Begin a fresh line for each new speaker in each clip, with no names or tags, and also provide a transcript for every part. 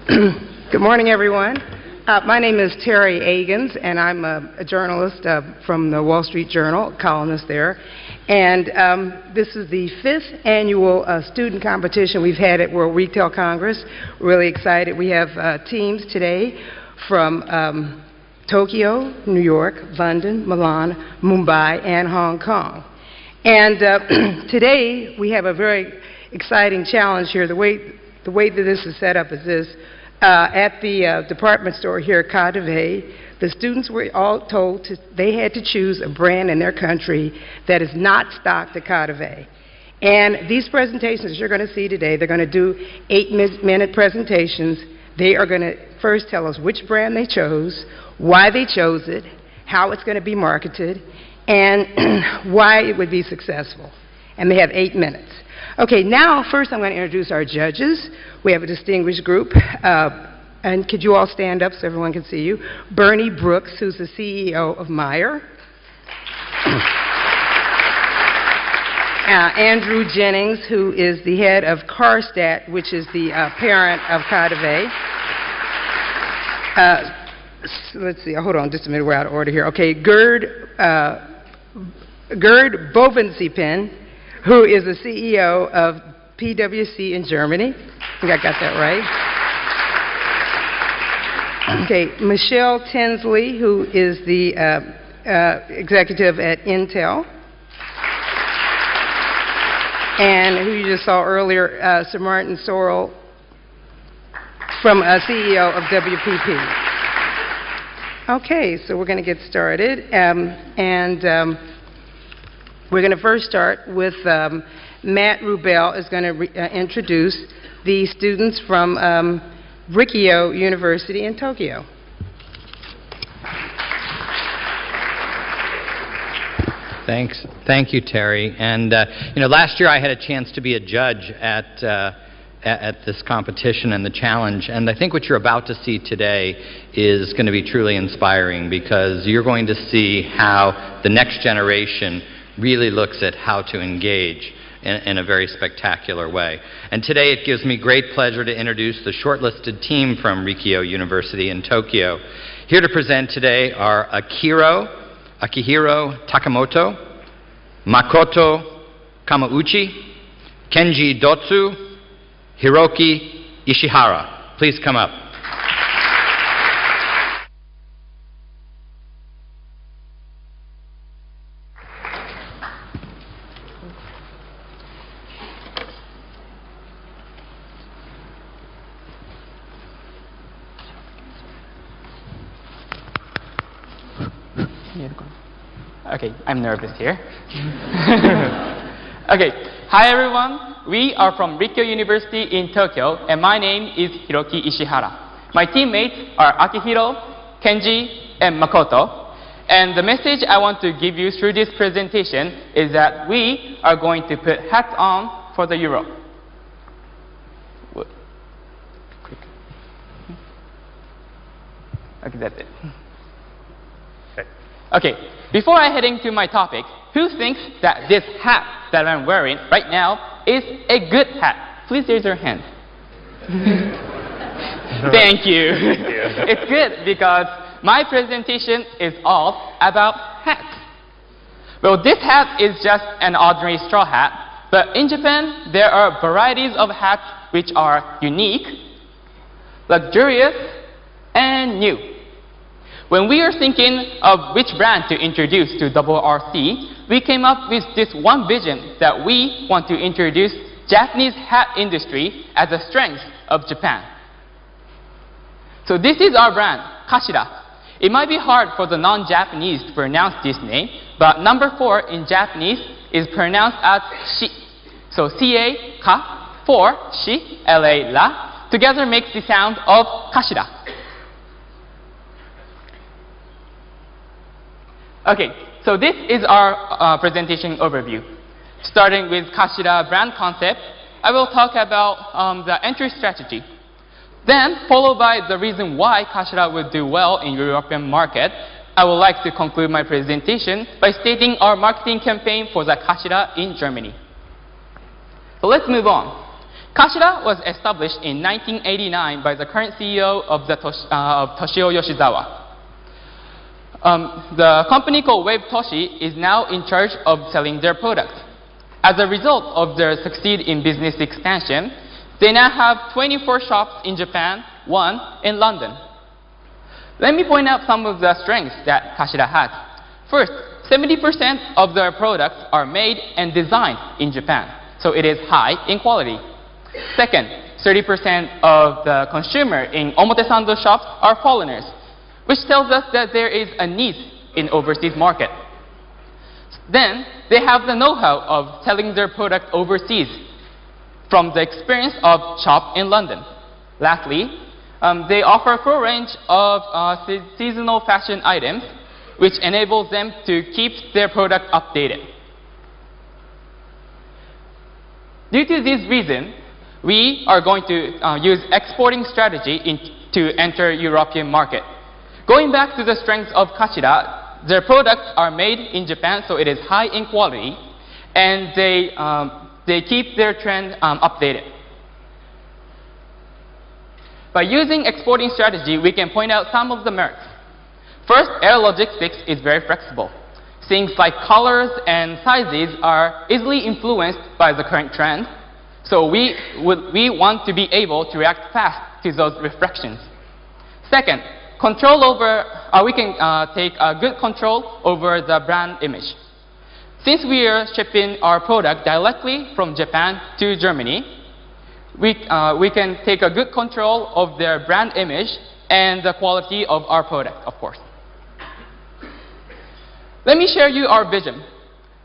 Good morning, everyone. My name is Terry Agins, and I'm a journalist from the Wall Street Journal, columnist there. And this is the 5th annual student competition we've had at World Retail Congress. We're really excited. We have teams today from Tokyo, New York, London, Milan, Mumbai, and Hong Kong. And today we have a very exciting challenge here. The way that this is set up is this. At the department store here at KaDeWe, the students were all told they had to choose a brand in their country that is not stocked at KaDeWe. And these presentations you're going to see today, they're going to do 8-minute presentations. They are going to first tell us which brand they chose, why they chose it, how it's going to be marketed, and why it would be successful. And they have 8 minutes. Okay, now first I'm going to introduce our judges. We have a distinguished group. And could you all stand up so everyone can see you? Bernie Brooks, who's the CEO of Meijer. Andrew Jennings, who is the head of Karstadt, which is the parent of KaDeWe. Let's see, hold on just a minute, we're out of order here. Okay, Gerd Bovensiepen, who is the CEO of PwC in Germany. I think I got that right. Okay, Michelle Tinsley, who is the executive at Intel. And who you just saw earlier, Sir Martin Sorrell, from CEO of WPP. Okay, so we're going to get started. We're going to first start with Matt Rubel is going to introduce the students from Rikyo University in Tokyo.
Thanks. Thank you, Terry. And last year I had a chance to be a judge at this competition and the challenge, and I think what you're about to see today is going to be truly inspiring, because you're going to see how the next generation really looks at how to engage in a very spectacular way. And today it gives me great pleasure to introduce the shortlisted team from Rikyo University in Tokyo. Here to present today are Akihiro Takamoto, Makoto Kamauchi, Kenji Dotsu, Hiroki Ishihara. Please come up.
Okay, I'm nervous here. Okay, hi everyone. We are from Rikyo University in Tokyo, and my name is Hiroki Ishihara. My teammates are Akihiro, Kenji, and Makoto. And the message I want to give you through this presentation is that we are going to put hats on for the Euro. Okay, that's it. Okay, before I head into my topic, who thinks that this hat that I'm wearing right now is a good hat? Please raise your hand. Thank you. It's good because my presentation is all about hats. Well, this hat is just an ordinary straw hat, but in Japan there are varieties of hats which are unique, luxurious, and new. When we are thinking of which brand to introduce to RRC, we came up with this one vision that we want to introduce Japanese hat industry as a strength of Japan. So this is our brand, Kashira. It might be hard for the non-Japanese to pronounce this name, but number 4 in Japanese is pronounced as shi. So CA, ka, 4, shi, LA, la, together makes the sound of Kashira. Okay, so this is our presentation overview. Starting with Kashira brand concept, I will talk about the entry strategy. Then, followed by the reason why Kashira would do well in European market, I would like to conclude my presentation by stating our marketing campaign for the Kashira in Germany. So let's move on. Kashira was established in 1989 by the current CEO of Toshio Yoshizawa. The company called Wave Toshi is now in charge of selling their product. As a result of their succeed in business expansion, they now have 24 shops in Japan, 1 in London. Let me point out some of the strengths that Kashira has. First, 70% of their products are made and designed in Japan, so it is high in quality. Second, 30% of the consumer in Omotesando shops are foreigners, which tells us that there is a need in overseas market. Then, they have the know-how of selling their product overseas from the experience of shop in London. Lastly, they offer a full range of seasonal fashion items, which enables them to keep their product updated. Due to this reason, we are going to use exporting strategy to enter European market. Going back to the strengths of Kashira, their products are made in Japan, so it is high in quality, and they keep their trend updated. By using exporting strategy, we can point out some of the merits. First, air logistics is very flexible. Things like colors and sizes are easily influenced by the current trend, so we want to be able to react fast to those reflections. Second, we can take a good control over the brand image. Since we are shipping our product directly from Japan to Germany, we can take a good control of their brand image and the quality of our product, of course. Let me share you our vision.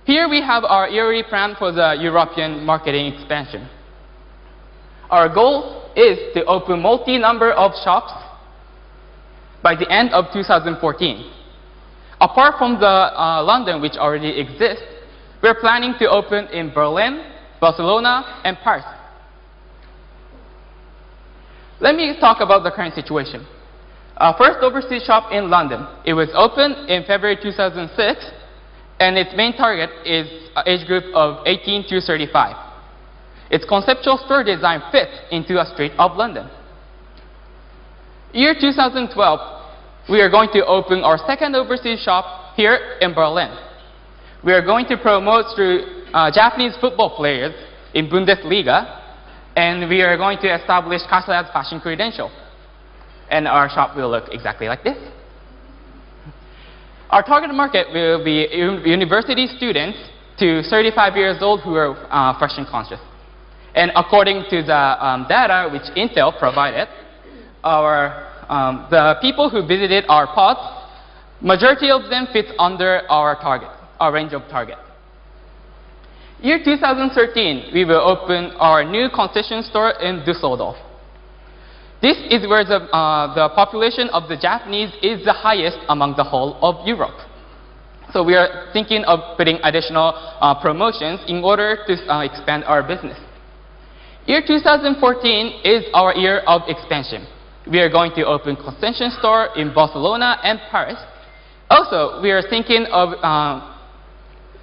Here we have our yearly plan for the European marketing expansion. Our goal is to open multi-number of shops by the end of 2014. Apart from the London, which already exists, we're planning to open in Berlin, Barcelona, and Paris. Let me talk about the current situation. First overseas shop in London. It was opened in February 2006, and its main target is age group of 18 to 35. Its conceptual store design fits into a street of London. Year 2012, we are going to open our second overseas shop here in Berlin. We are going to promote through Japanese football players in Bundesliga, and we are going to establish Kashira's fashion credential. And our shop will look exactly like this. Our target market will be university students to 35 years old who are fashion conscious. And according to the data which Intel provided, the people who visited our pods, majority of them fit under our target, our range of target. Year 2013, we will open our new concession store in Düsseldorf. This is where the population of the Japanese is the highest among the whole of Europe. So we are thinking of putting additional promotions in order to expand our business. Year 2014 is our year of expansion. We are going to open concession store in Barcelona and Paris. Also, we are thinking of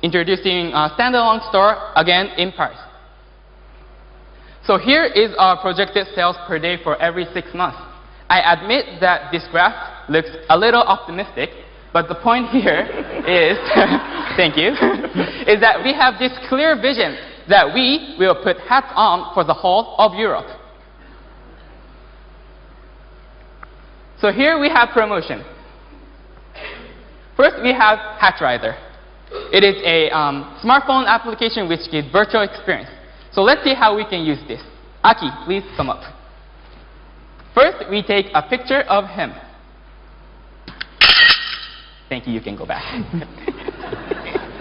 introducing a standalone store again in Paris. So here is our projected sales per day for every 6 months. I admit that this graph looks a little optimistic, but the point here is, thank you, is that we have this clear vision that we will put hats on for the whole of Europe. So here we have promotion. First, we have Hatchrider. It is a smartphone application which gives virtual experience. So let's see how we can use this. Aki, please come up. First, we take a picture of him. Thank you, you can go back.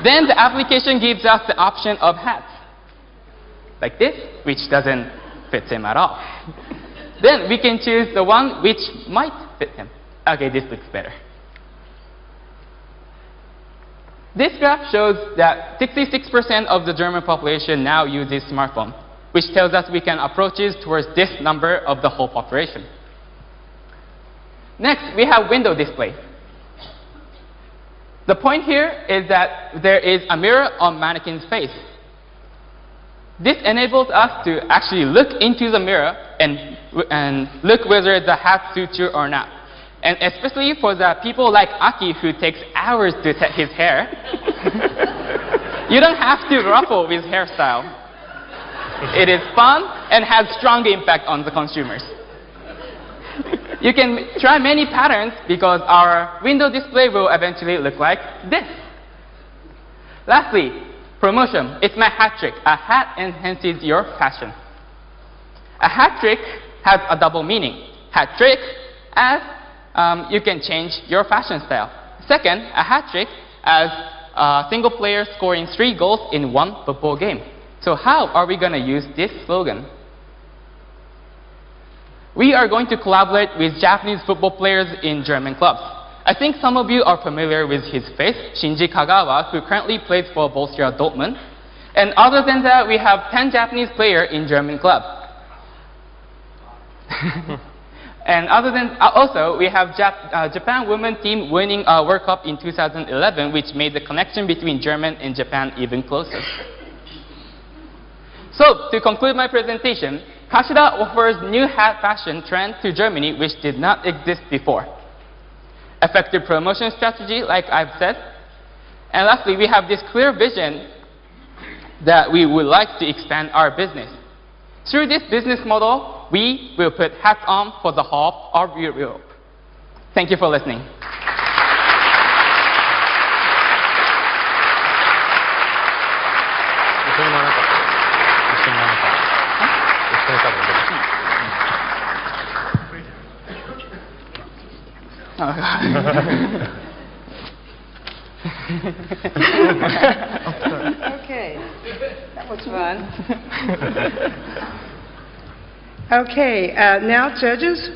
Then the application gives us the option of hats. Like this, which doesn't fit him at all. Then we can choose the one which might fit him. Okay, this looks better. This graph shows that 66% of the German population now uses smartphone, which tells us we can approach towards this number of the whole population. Next, we have window display. The point here is that there is a mirror on mannequin's face. This enables us to actually look into the mirror and look whether the hat suits you or not. And especially for the people like Aki who takes hours to set his hair, you don't have to ruffle with hairstyle. It is fun and has strong impact on the consumers. You can try many patterns because our window display will eventually look like this. Lastly, promotion. It's my hat trick. A hat enhances your fashion. A hat trick has a double meaning. Hat trick as you can change your fashion style. Second, a hat trick as a single player scoring 3 goals in 1 football game. So how are we going to use this slogan? We are going to collaborate with Japanese football players in German clubs. I think some of you are familiar with his face, Shinji Kagawa, who currently plays for Borussia Dortmund. And other than that, we have 10 Japanese players in German clubs. And other than, also, we have Japan women's team winning a World Cup in 2011, which made the connection between Germany and Japan even closer. So, to conclude my presentation, Kashida offers new hat fashion trend to Germany which did not exist before. Effective promotion strategy, like I've said. And lastly, we have this clear vision that we would like to expand our business. Through this business model, we will put hats on for the whole of Europe. Thank you for listening.
Okay, that was fun. Okay, now judges,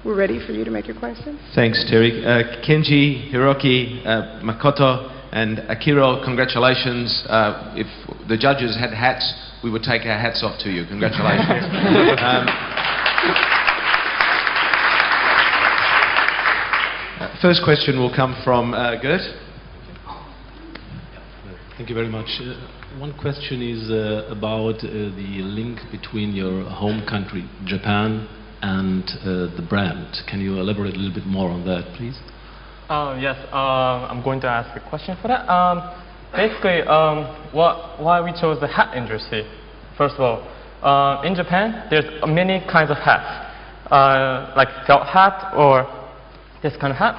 we're ready for you to make your questions.
Thanks, Terry. Kenji, Hiroki, Makoto, and Akira, congratulations. If the judges had hats, we would take our hats off to you. Congratulations. First question will come from Gert.
Thank you very much. One question is about the link between your home country, Japan, and the brand. Can you elaborate a little bit more on that, please?
Yes, I'm going to ask a question for that. Basically, why we chose the hat industry. First of all, in Japan, there's many kinds of hats, like felt hat or this kind of hat,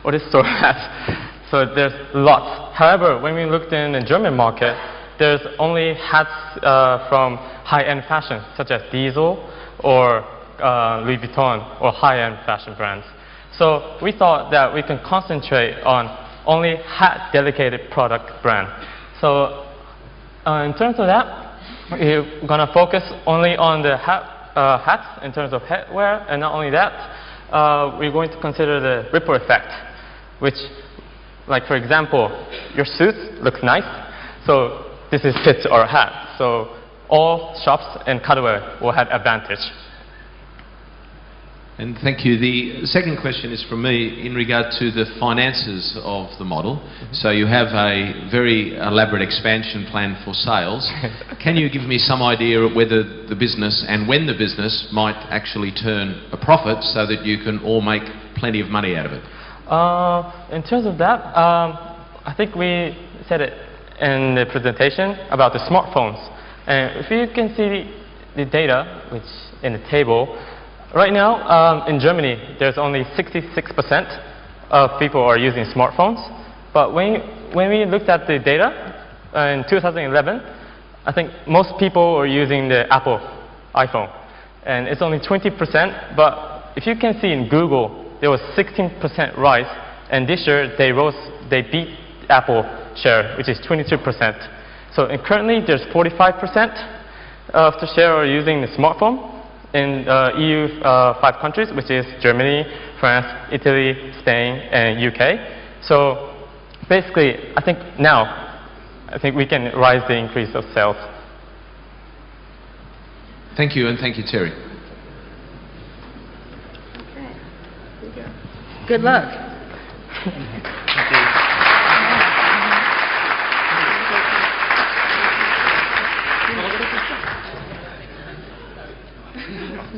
or this sort of hat. So there's lots. However, when we looked in the German market, there's only hats from high-end fashion, such as Diesel or Louis Vuitton or high-end fashion brands. So we thought that we can concentrate on only hat-dedicated product brand. So in terms of that, we're going to focus only on the hats in terms of headwear, and not only that, we're going to consider the ripple effect, which, like for example, your suit looks nice, so this is fit our hat. So all shops and cutaway will have advantage.
And thank you. The second question is from me in regard to the finances of the model. So you have a very elaborate expansion plan for sales. Can you give me some idea of whether the business and when the business might actually turn a profit so that you can all make plenty of money out of it?
In terms of that, I think we said it in the presentation about the smartphones. And if you can see the data, which in the table, right now in Germany, there's only 66% of people are using smartphones. But when we looked at the data in 2011, I think most people are using the Apple iPhone. And it's only 20%, but if you can see in Google, there was 16% rise, and this year they beat Apple share, which is 22%. So currently there's 45% of the share are using the smartphone in EU 5 countries, which is Germany, France, Italy, Spain, and UK. So basically, I think we can rise the increase of sales.
Thank you, and thank you, Terry.
Good luck.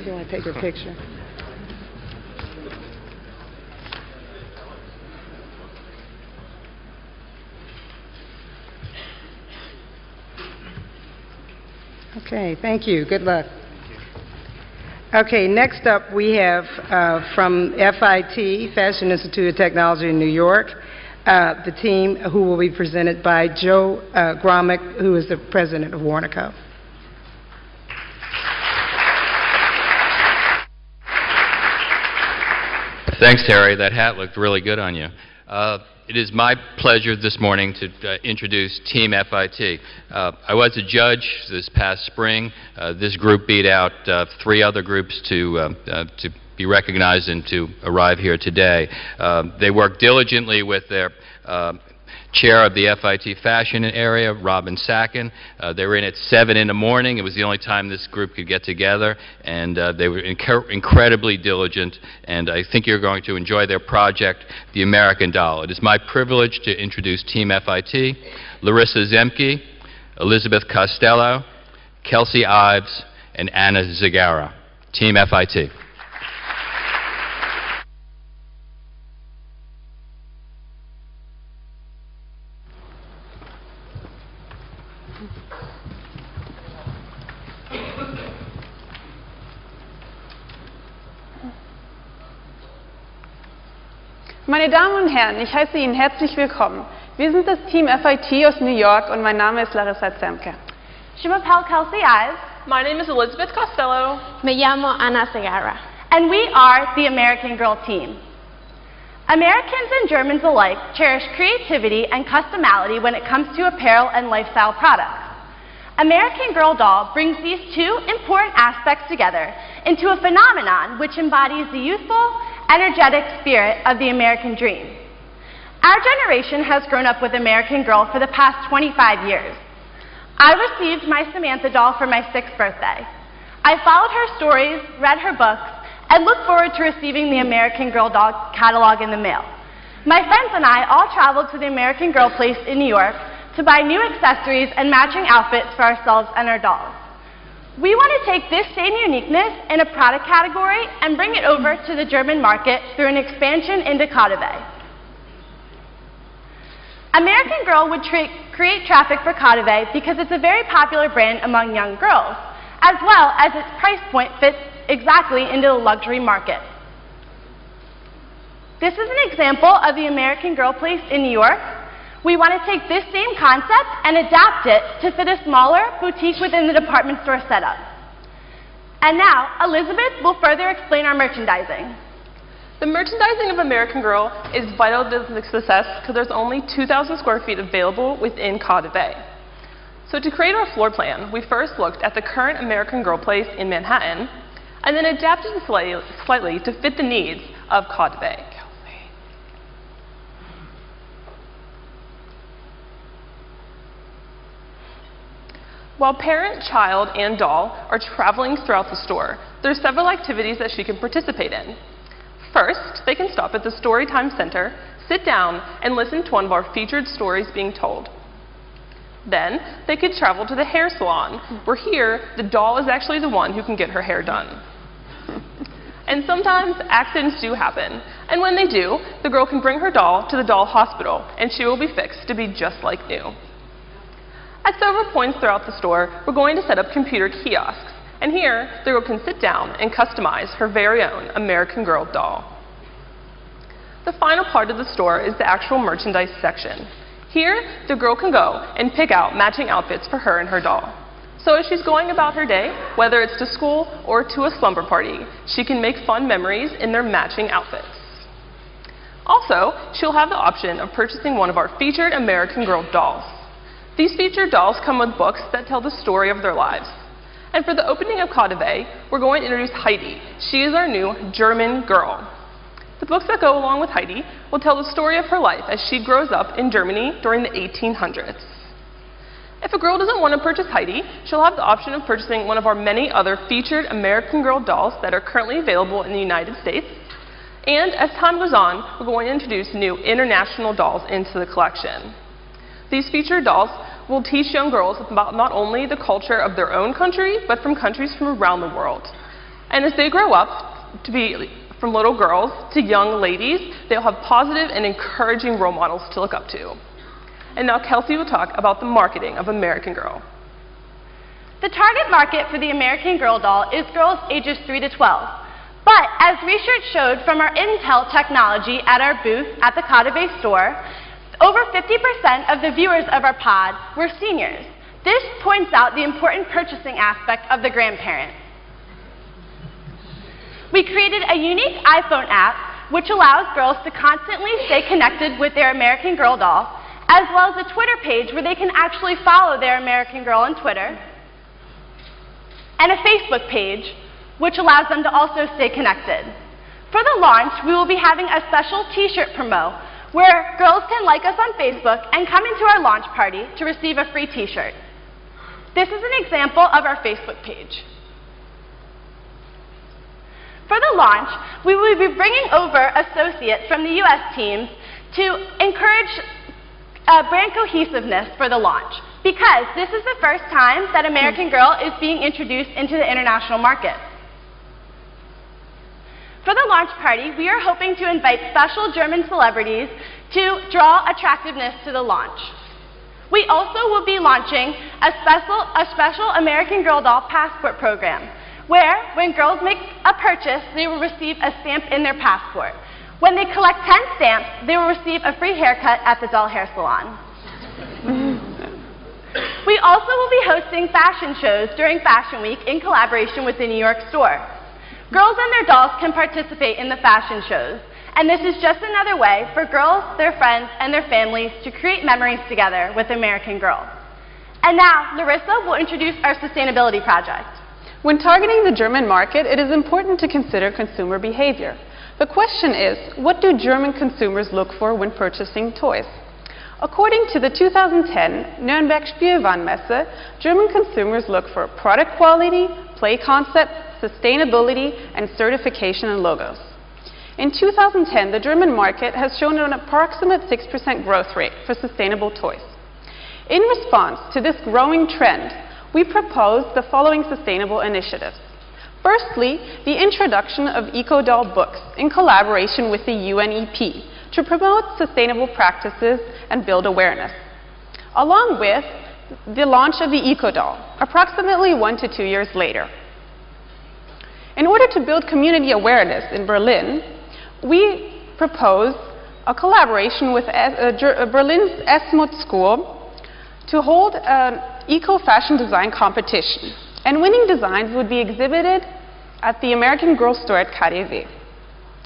You want to take a picture? Okay, thank you. Good luck. Okay, next up we have from FIT, Fashion Institute of Technology in New York, the team who will be presented by Joe Gromick, who is the president of Warnaco.
Thanks, Terry. That hat looked really good on you. It is my pleasure this morning to introduce Team FIT. I was a judge this past spring. This group beat out 3 other groups to be recognized and to arrive here today. They worked diligently with their chair of the FIT fashion area, Robin Sacken. They were in at 7 in the morning. It was the only time this group could get together, and they were incredibly diligent, and I think you're going to enjoy their project, The American Doll. It is my privilege to introduce Team FIT, Larissa Zemke, Elizabeth Costello, Kelsey Ives, and Anna Zagara. Team FIT.
Meine Damen und Herren, ich heiße Ihnen herzlich willkommen. Wir sind das Team FIT aus New York und mein Name ist Larissa Zemke.
Je m'appelle Kelsey Ives.
My name is Elizabeth Costello.
Me llamo Ana Segarra. And we are the American Girl team. Americans and Germans alike cherish creativity and customality when it comes to apparel and lifestyle products. American Girl doll brings these two important aspects together into a phenomenon which embodies the youthful, energetic spirit of the American dream. Our generation has grown up with American Girl for the past 25 years. I received my Samantha doll for my 6th birthday. I followed her stories, read her books, and look forward to receiving the American Girl doll catalog in the mail. My friends and I all traveled to the American Girl place in New York to buy new accessories and matching outfits for ourselves and our dolls. We want to take this same uniqueness in a product category and bring it over to the German market through an expansion into KaDeWe. American Girl would create traffic for KaDeWe because it's a very popular brand among young girls, as well as its price point fits exactly into the luxury market. This is an example of the American Girl place in New York. We want to take this same concept and adapt it to fit a smaller boutique within the department store setup. And now, Elizabeth will further explain our merchandising.
The merchandising of American Girl is vital to the success because there's only 2,000 square feet available within KaDeWe. So to create our floor plan, we first looked at the current American Girl place in Manhattan and then adapted it slightly to fit the needs of KaDeWe. While parent, child, and doll are traveling throughout the store, there are several activities that she can participate in. First, they can stop at the Storytime Center, sit down, and listen to one of our featured stories being told. Then, they could travel to the hair salon, where here, the doll is actually the one who can get her hair done. And sometimes, accidents do happen, and when they do, the girl can bring her doll to the doll hospital, and she will be fixed to be just like new. At several points throughout the store, we're going to set up computer kiosks, and here, the girl can sit down and customize her very own American Girl doll. The final part of the store is the actual merchandise section. Here, the girl can go and pick out matching outfits for her and her doll. So as she's going about her day, whether it's to school or to a slumber party, she can make fun memories in their matching outfits. Also, she'll have the option of purchasing one of our featured American Girl dolls. These featured dolls come with books that tell the story of their lives. And for the opening of KaDeWe, we're going to introduce Heidi. She is our new German girl. The books that go along with Heidi will tell the story of her life as she grows up in Germany during the 1800s. If a girl doesn't want to purchase Heidi, she'll have the option of purchasing one of our many other featured American Girl dolls that are currently available in the United States. And as time goes on, we're going to introduce new international dolls into the collection. These featured dolls will teach young girls about not only the culture of their own country, but from countries from around the world. And as they grow up to be from little girls to young ladies, they'll have positive and encouraging role models to look up to. And now Kelsey will talk about the marketing of American Girl.
The target market for the American Girl doll is girls ages 3 to 12. But as research showed from our Intel technology at our booth at the Cotta Bay store, over 50% of the viewers of our pod were seniors. This points out the important purchasing aspect of the grandparent. We created a unique iPhone app which allows girls to constantly stay connected with their American Girl doll, as well as a Twitter page where they can actually follow their American Girl on Twitter, and a Facebook page which allows them to also stay connected. For the launch, we will be having a special t-shirt promo where girls can like us on Facebook and come into our launch party to receive a free t-shirt. This is an example of our Facebook page. For the launch, we will be bringing over associates from the US teams to encourage brand cohesiveness for the launch, because this is the first time that American Girl is being introduced into the international market. For the launch party, we are hoping to invite special German celebrities to draw attractiveness to the launch. We also will be launching a special American Girl doll passport program, where when girls make a purchase, they will receive a stamp in their passport. When they collect 10 stamps, they will receive a free haircut at the doll hair salon. We also will be hosting fashion shows during Fashion Week in collaboration with the New York store. Girls and their dolls can participate in the fashion shows, and this is just another way for girls, their friends, and their families to create memories together with American Girl. And now, Larissa will introduce our sustainability project.
When targeting the German market, it is important to consider consumer behavior. The question is, what do German consumers look for when purchasing toys? According to the 2010 Nürnberg Spielwarenmesse, German consumers look for product quality, play concept, sustainability, and certification and logos. In 2010, the German market has shown an approximate 6% growth rate for sustainable toys. In response to this growing trend, we proposed the following sustainable initiatives. Firstly, the introduction of eco-doll books in collaboration with the UNEP to promote sustainable practices and build awareness, along with the launch of the eco-doll, approximately 1 to 2 years later. In order to build community awareness in Berlin, we proposed a collaboration with Berlin's Esmod School to hold an eco-fashion design competition, and winning designs would be exhibited at the American Girl store at KaDeWe.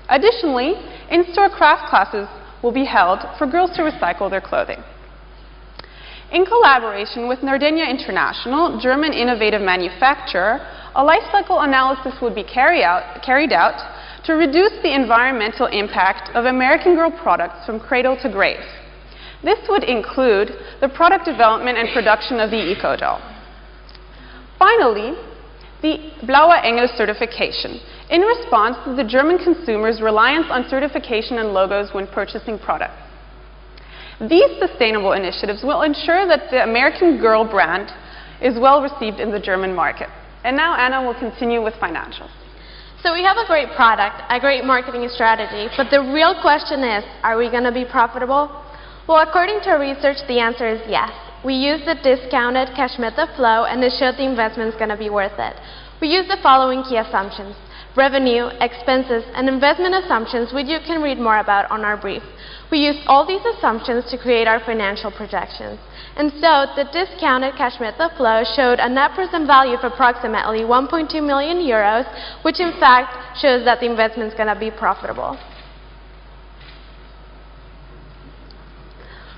Additionally, in-store craft classes will be held for girls to recycle their clothing. In collaboration with Nardenia International, German innovative manufacturer, a life cycle analysis would be carried out to reduce the environmental impact of American Girl products from cradle to grave. This would include the product development and production of the eco-doll. Finally, the Blauer Engel certification, in response to the German consumers' reliance on certification and logos when purchasing products. These sustainable initiatives will ensure that the American Girl brand is well received in the German market. And now Anna will continue with financials.
So we have a great product, a great marketing strategy, but the real question is, are we going to be profitable? Well, according to our research, the answer is yes. We used the discounted cash method flow, and it showed the investment is going to be worth it. We used the following key assumptions: revenue, expenses, and investment assumptions, which you can read more about on our brief. We used all these assumptions to create our financial projections. And so, the discounted cash method flow showed a net present value of approximately 1.2 million euros, which in fact shows that the investment is going to be profitable.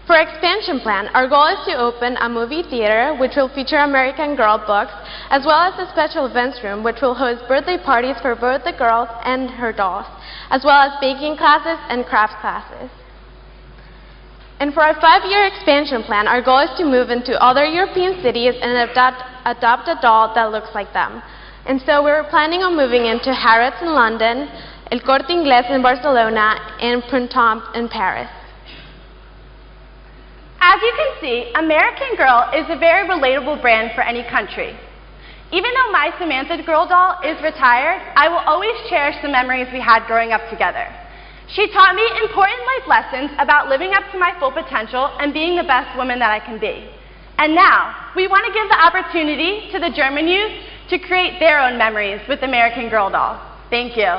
For our expansion plan, our goal is to open a movie theater which will feature American Girl books, as well as a special events room which will host birthday parties for both the girls and her dolls, as well as baking classes and craft classes. And for our 5-year expansion plan, our goal is to move into other European cities and adopt a doll that looks like them. And so we're planning on moving into Harrods in London, El Corte Inglés in Barcelona, and Printemps in Paris.
As you can see, American Girl is a very relatable brand for any country. Even though my Samantha girl doll is retired, I will always cherish the memories we had growing up together. She taught me important life lessons about living up to my full potential and being the best woman that I can be. And now, we want to give the opportunity to the German youth to create their own memories with American Girl doll. Thank you.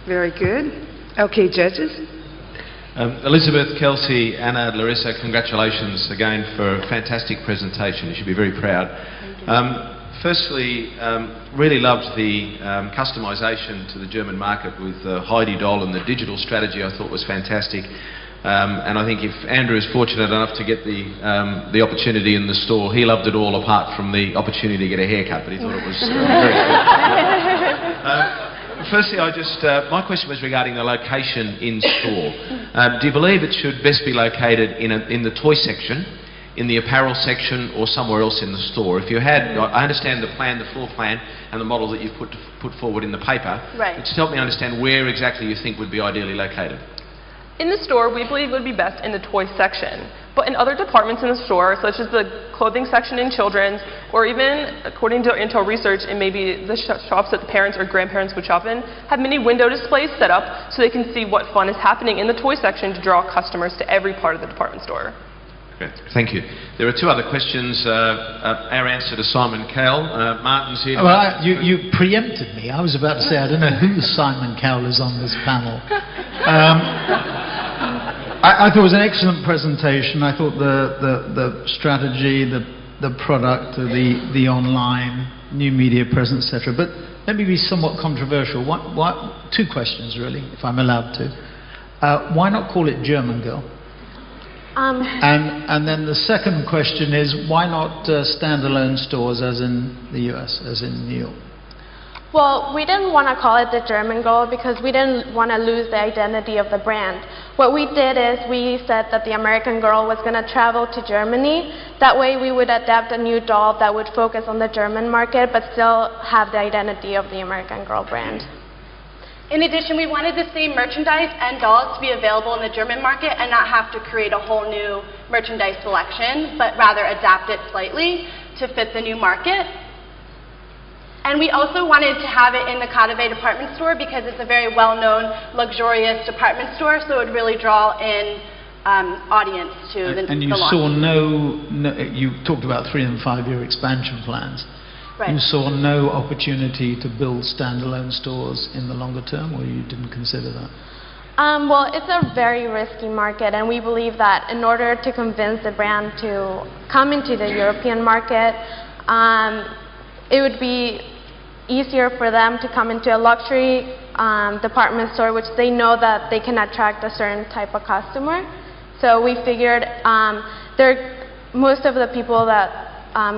Very good. Okay, judges.
Elizabeth, Kelsey, Anna, Larissa, congratulations again for a fantastic presentation. You should be very proud. Firstly, really loved the customisation to the German market with Heidi doll, and the digital strategy I thought was fantastic. And I think if Andrew is fortunate enough to get the opportunity in the store, he loved it all apart from the opportunity to get a haircut, but he thought it was very good. Firstly, my question was regarding the location in store. Do you believe it should best be located in the toy section, in the apparel section, or somewhere else in the store? If you had, I understand the plan, the floor plan, and the model that you've put forward in the paper.
Right.
Just help me understand where exactly you think would be ideally located.
In the store, we believe it would be best in the toy section. But in other departments in the store, such as the clothing section in children's, or even, according to Intel research, and maybe the shops that the parents or grandparents would shop in, have many window displays set up so they can see what fun is happening in the toy section to draw customers to every part of the department store.
Great. Thank you. There are two other questions. Our answer to Simon Cowell. Martin's here.
Well, you preempted me. I was about to say, I don't know who Simon Cowell is on this panel. I thought it was an excellent presentation. I thought the strategy, the product, the online, new media presence, etc. But let me be somewhat controversial. Two questions, really, if I'm allowed to. Why not call it German Girl? And then the second question is, why not standalone stores as in the US, as in New York?
Well, we didn't want to call it the German Girl because we didn't want to lose the identity of the brand. What we did is we said that the American Girl was going to travel to Germany. That way we would adapt a new doll that would focus on the German market but still have the identity of the American Girl brand.
In addition, we wanted the same merchandise and dolls to be available in the German market and not have to create a whole new merchandise selection, but rather adapt it slightly to fit the new market. And we also wanted to have it in the KaDeWe department store because it's a very well-known, luxurious department store, so it would really draw in audience to the launch.
And you saw you talked about 3- and 5-year expansion plans.
Right.
You saw no opportunity to build standalone stores in the longer term, or you didn't consider that?
Well, it's a very risky market, and we believe that in order to convince the brand to come into the European market, it would be easier for them to come into a luxury department store, which they know that they can attract a certain type of customer. So we figured most of the people that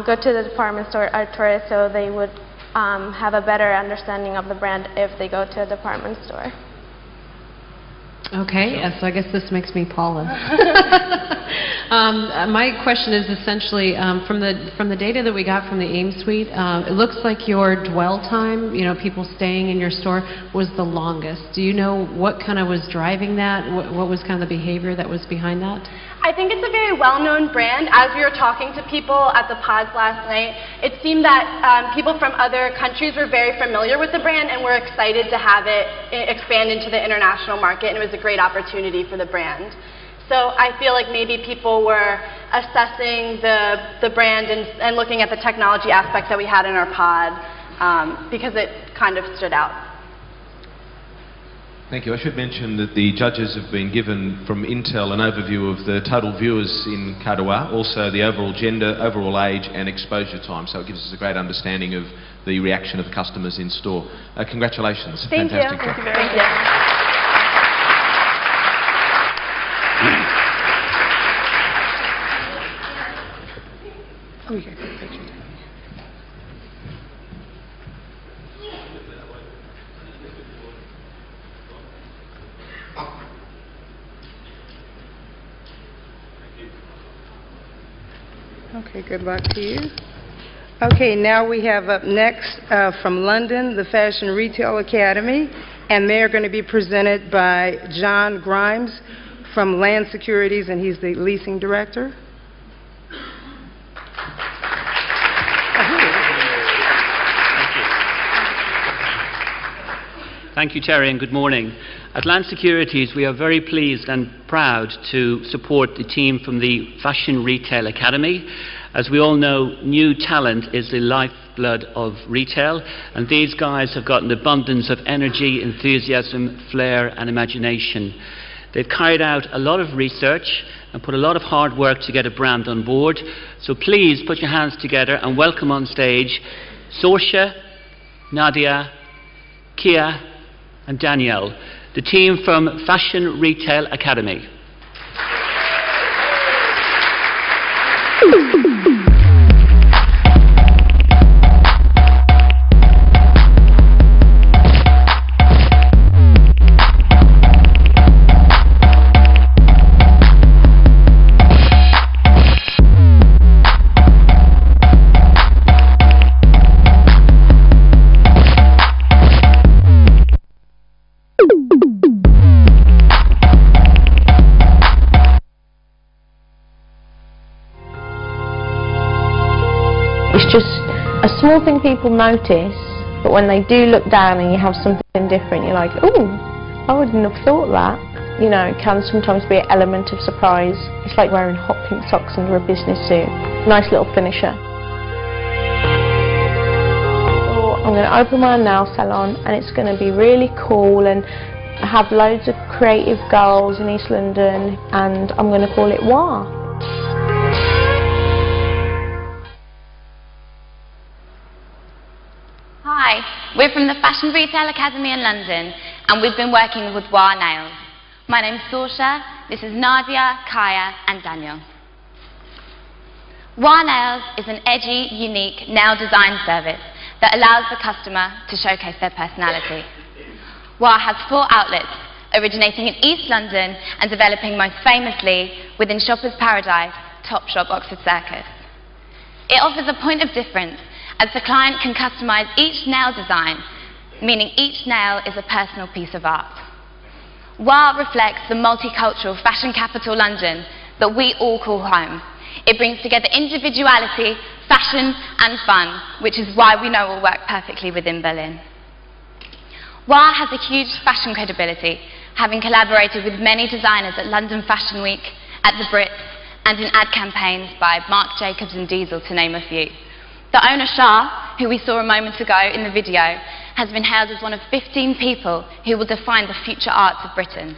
go to the department store are tourists, so they would have a better understanding of the brand if they go to a department store.
Okay, so I guess this makes me Paula. My question is essentially from the data that we got from the AIM suite, it looks like your dwell time, people staying in your store, was the longest. Do you know what kind of was driving that? What was kind of the behavior that was behind that?
I think it's a very well-known brand. As we were talking to people at the pods last night, it seemed that people from other countries were very familiar with the brand and were excited to have it expand into the international market, and it was a great opportunity for the brand. So I feel like maybe people were assessing the brand and looking at the technology aspects that we had in our pod because it kind of stood out.
Thank you. I should mention that the judges have been given from Intel an overview of the total viewers in KaDeWe, also the overall gender, overall age and exposure time, so it gives us a great understanding of the reaction of customers in store. Congratulations.
Thank
Fantastic
you.
job.
Thank you very much.
Okay, good luck to you. Okay, now we have up next from London, the Fashion Retail Academy, and they're going to be presented by John Grimes from Land Securities, and he's the leasing director.
Thank you, Terry, and good morning. At Land Securities, we are very pleased and proud to support the team from the Fashion Retail Academy. As we all know, new talent is the lifeblood of retail, and these guys have got an abundance of energy, enthusiasm, flair, and imagination. They've carried out a lot of research and put a lot of hard work to get a brand on board. So please put your hands together and welcome on stage Sorsha, Nadia, Kia, and Danielle, the team from Fashion Retail Academy.
It's just a small thing people notice, but when they do look down and you have something different, you're like, ooh, I wouldn't have thought that. You know, it can sometimes be an element of surprise. It's like wearing hot pink socks under a business suit. Nice little finisher. So I'm going to open my nail salon, and it's going to be really cool, and I have loads of creative girls in East London, and I'm going to call it WAH.
Hi, we're from the Fashion Retail Academy in London, and we've been working with WAH Nails. My name's Sorsha, this is Nadia, Kaya, and Daniel. WAH Nails is an edgy, unique nail design service that allows the customer to showcase their personality. WAH has 4 outlets, originating in East London and developing most famously within Shoppers Paradise, Topshop, Oxford Circus. It offers a point of difference, as the client can customise each nail design, meaning each nail is a personal piece of art. WAH reflects the multicultural fashion capital London that we all call home. It brings together individuality, fashion and fun, which is why we know it will work perfectly within Berlin. WAH has a huge fashion credibility, having collaborated with many designers at London Fashion Week, at the Brits, and in ad campaigns by Marc Jacobs and Diesel, to name a few. The owner, Shah, who we saw a moment ago in the video, has been hailed as one of 15 people who will define the future arts of Britain.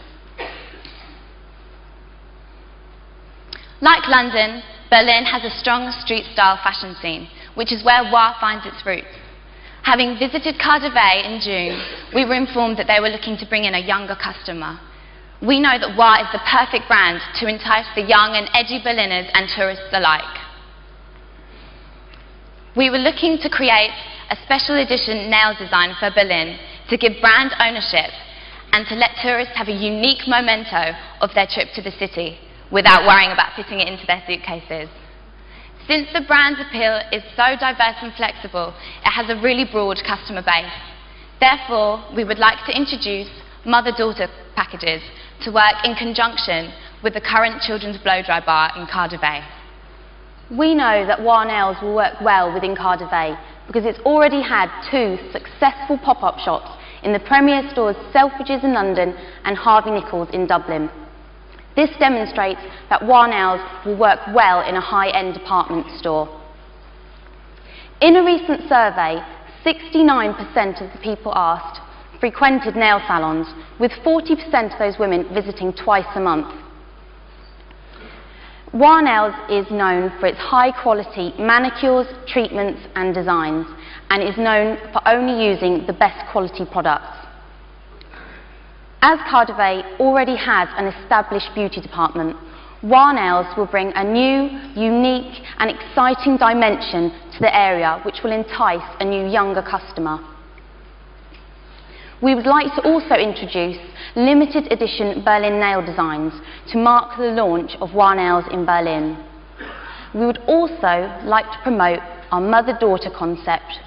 Like London, Berlin has a strong street-style fashion scene, which is where WAH finds its roots. Having visited Cardiff in June, we were informed that they were looking to bring in a younger customer. We know that WAH is the perfect brand to entice the young and edgy Berliners and tourists alike. We were looking to create a special edition nail design for Berlin to give brand ownership and to let tourists have a unique memento of their trip to the city without worrying about fitting it into their suitcases. Since the brand's appeal is so diverse and flexible, it has a really broad customer base. Therefore, we would like to introduce mother-daughter packages to work in conjunction with the current children's blow-dry bar in Cardiff.
We know that WAH Nails will work well within Cardiff because it's already had 2 successful pop-up shops in the premier stores Selfridges in London and Harvey Nichols in Dublin. This demonstrates that WAH Nails will work well in a high-end department store. In a recent survey, 69% of the people asked frequented nail salons, with 40% of those women visiting twice a month. WAH Nails is known for its high-quality manicures, treatments and designs, and is known for only using the best quality products. As Cardiff already has an established beauty department, WAH Nails will bring a new, unique and exciting dimension to the area which will entice a new, younger customer. We would like to also introduce limited edition Berlin nail designs to mark the launch of WAH Nails in Berlin. We would also like to promote our mother-daughter concept,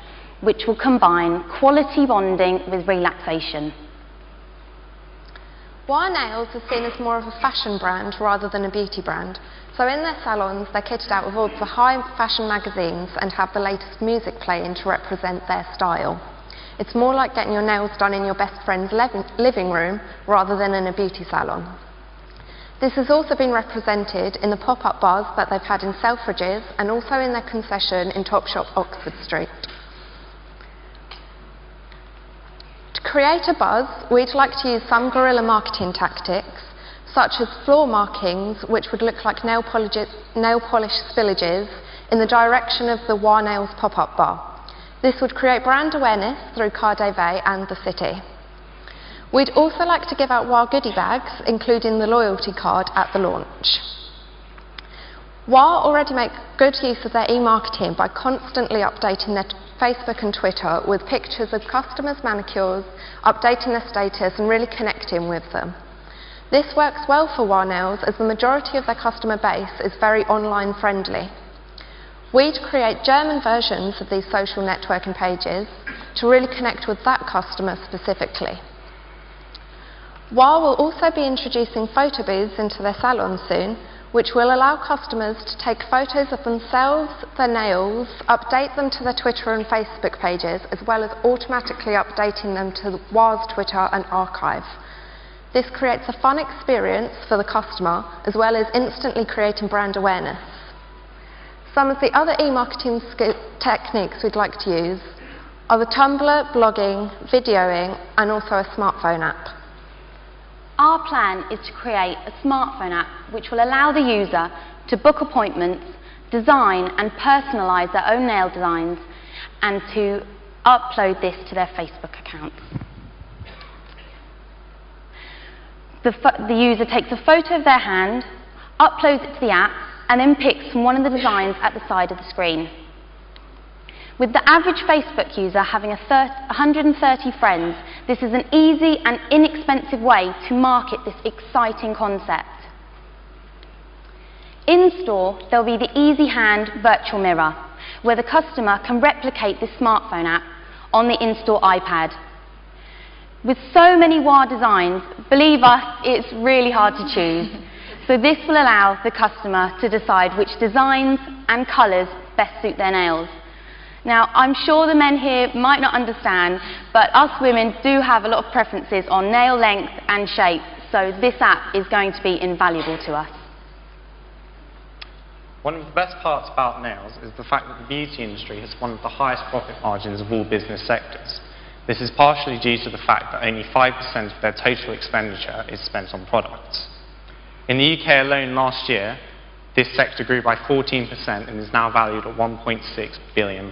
which will combine quality bonding with relaxation.
Wire Nails is seen as more of a fashion brand rather than a beauty brand. So in their salons, they're kitted out with all the high fashion magazines and have the latest music playing to represent their style. It's more like getting your nails done in your best friend's living room rather than in a beauty salon. This has also been represented in the pop-up bars that they've had in Selfridges and also in their concession in Topshop Oxford Street. To create a buzz, we'd like to use some guerrilla marketing tactics, such as floor markings, which would look like nail polish spillages in the direction of the Wire Nails pop-up bar. This would create brand awareness through Cardiff and the city. We'd also like to give out Wire goodie bags, including the loyalty card at the launch. Wire already make good use of their e-marketing by constantly updating their Facebook and Twitter with pictures of customers' manicures, updating their status and really connecting with them. This works well for Wire Nails as the majority of their customer base is very online friendly. We'd create German versions of these social networking pages to really connect with that customer specifically. Wire will also be introducing photo booths into their salon soon, which will allow customers to take photos of themselves, their nails, update them to their Twitter and Facebook pages, as well as automatically updating them to Wire's Twitter and archive. This creates a fun experience for the customer, as well as instantly creating brand awareness. Some of the other e-marketing techniques we'd like to use are the Tumblr, blogging, videoing, and also a smartphone app.
Our plan is to create a smartphone app which will allow the user to book appointments, design and personalise their own nail designs, and to upload this to their Facebook accounts. The user takes a photo of their hand, uploads it to the app, and then picks from one of the designs at the side of the screen. With the average Facebook user having 130 friends, this is an easy and inexpensive way to market this exciting concept. In store, there will be the Easy Hand virtual mirror, where the customer can replicate this smartphone app on the in-store iPad. With so many Wire designs, believe us, it's really hard to choose. So this will allow the customer to decide which designs and colours best suit their nails. Now, I'm sure the men here might not understand, but us women do have a lot of preferences on nail length and shape, so this app is going to be invaluable to us.
One of the best parts about nails is the fact that the beauty industry has one of the highest profit margins of all business sectors. This is partially due to the fact that only 5% of their total expenditure is spent on products. In the UK alone last year, this sector grew by 14% and is now valued at £1.6 billion.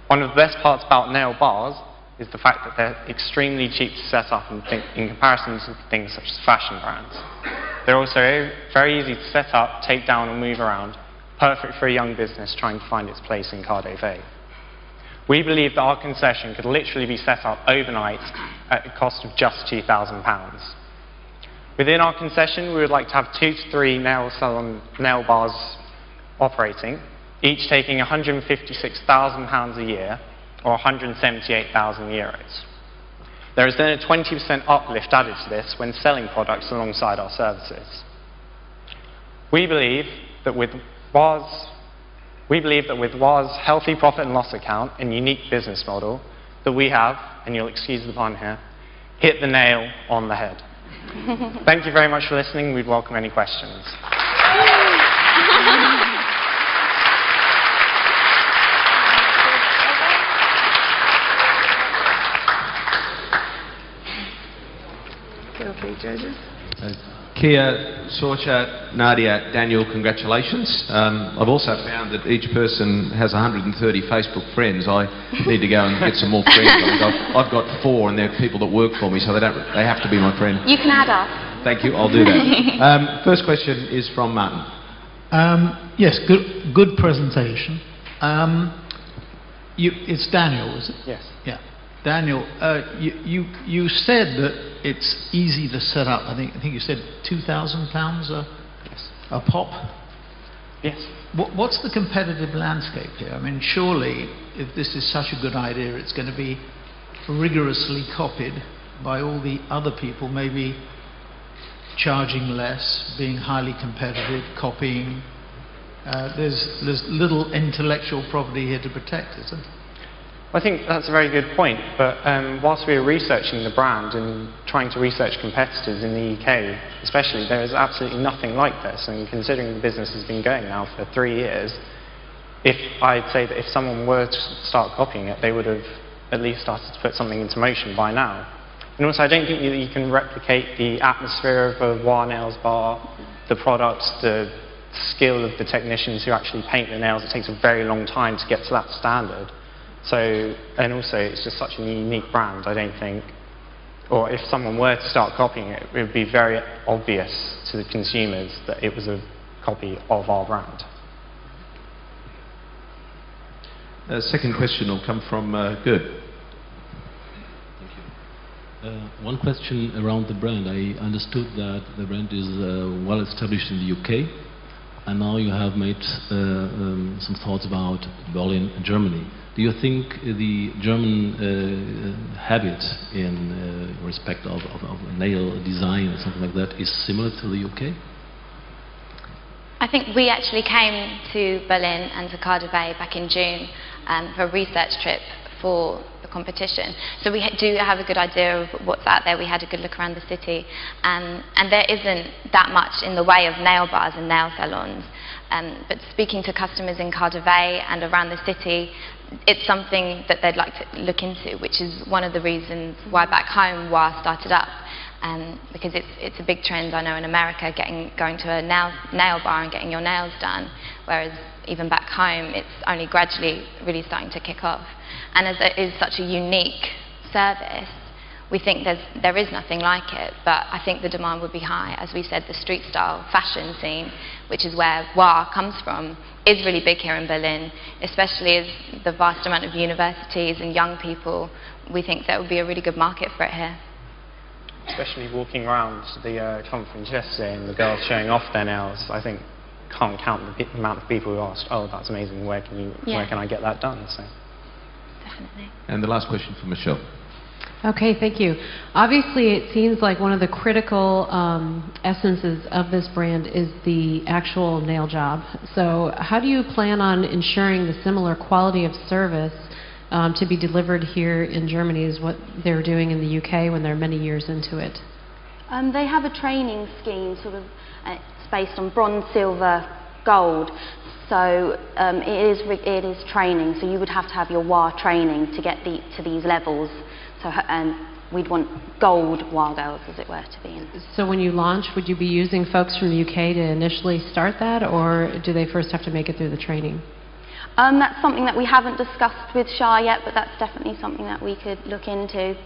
One of the best parts about nail bars is the fact that they're extremely cheap to set up in comparison to things such as fashion brands. They're also very easy to set up, take down and move around, perfect for a young business trying to find its place in Cardiff. We believe that our concession could literally be set up overnight at a cost of just £2,000. Within our concession, we would like to have 2 to 3 nail bars operating, each taking £156,000 a year, or €178,000. There is then a 20% uplift added to this when selling products alongside our services. We believe that with Wire's healthy profit and loss account and unique business model, that we have, and you'll excuse the pun here, hit the nail on the head. Thank you very much for listening. We'd welcome any questions.
Okay, judges.
Kia, Sorcha, Nadia, Daniel, congratulations. I've also found that each person has 130 Facebook friends. I need to go and get some more friends. I've got 4 and they're people that work for me, so they have to be my friend.
You can add us.
Thank you, I'll do that. First question is from Martin.
Yes, good presentation. It's Daniel, is it?
Yes.
Yeah. Daniel, you said that it's easy to set up. I think you said £2,000 a pop.
Yes.
What's the competitive landscape here? I mean, surely, if this is such a good idea, it's going to be rigorously copied by all the other people, maybe charging less, being highly competitive, copying. There's little intellectual property here to protect, isn't there?
I think that's a very good point, but whilst we were researching the brand and trying to research competitors in the UK especially, there is absolutely nothing like this, and considering the business has been going now for 3 years, I'd say that if someone were to start copying it, they would have at least started to put something into motion by now. And also, I don't think that you can replicate the atmosphere of a Wah Nails bar, the products, the skill of the technicians who actually paint the nails. It takes a very long time to get to that standard. So, and also, it's just such a unique brand, I don't think, or if someone were to start copying it, it would be very obvious to the consumers that it was a copy of our brand.
Second question will come from Good.
One question around the brand. I understood that the brand is well established in the UK, and now you have made some thoughts about Berlin, Germany. Do you think the German habit in respect of nail design or something like that is similar to the UK?
I think we actually came to Berlin and to Cardiff back in June for a research trip for the competition. So we do have a good idea of what's out there. We had a good look around the city, and there isn't that much in the way of nail bars and nail salons. But speaking to customers in Cardiff and around the city, it's something that they'd like to look into, which is one of the reasons why back home Wah started up. Because it's a big trend, I know, in America, going to a nail bar and getting your nails done, whereas even back home it's only gradually really starting to kick off. And as it is such a unique service, we think there is nothing like it, but I think the demand would be high. As we said, the street style fashion scene, which is where Wah comes from, is really big here in Berlin, especially as the vast amount of universities and young people. We think there would be a really good market for it here.
Especially walking around the conference yesterday and the girls showing off their nails, I think can't count the amount of people who asked, "Oh, that's amazing, where can I get that done?" So.
Definitely.
And the last question from Michelle.
Okay, thank you. Obviously, it seems like one of the critical essences of this brand is the actual nail job. So how do you plan on ensuring the similar quality of service to be delivered here in Germany as what they're doing in the UK when they're many years into it?
They have a training scheme, sort of, it's based on bronze, silver, gold. So it is training. So you would have to have your Wah training to get to these levels. So we'd want gold Wah girls, as it were, to be in.
So when you launch, would you be using folks from the UK to initially start that, or do they first have to make it through the training?
That's something that we haven't discussed with Shah yet, but that's definitely something that we could look into.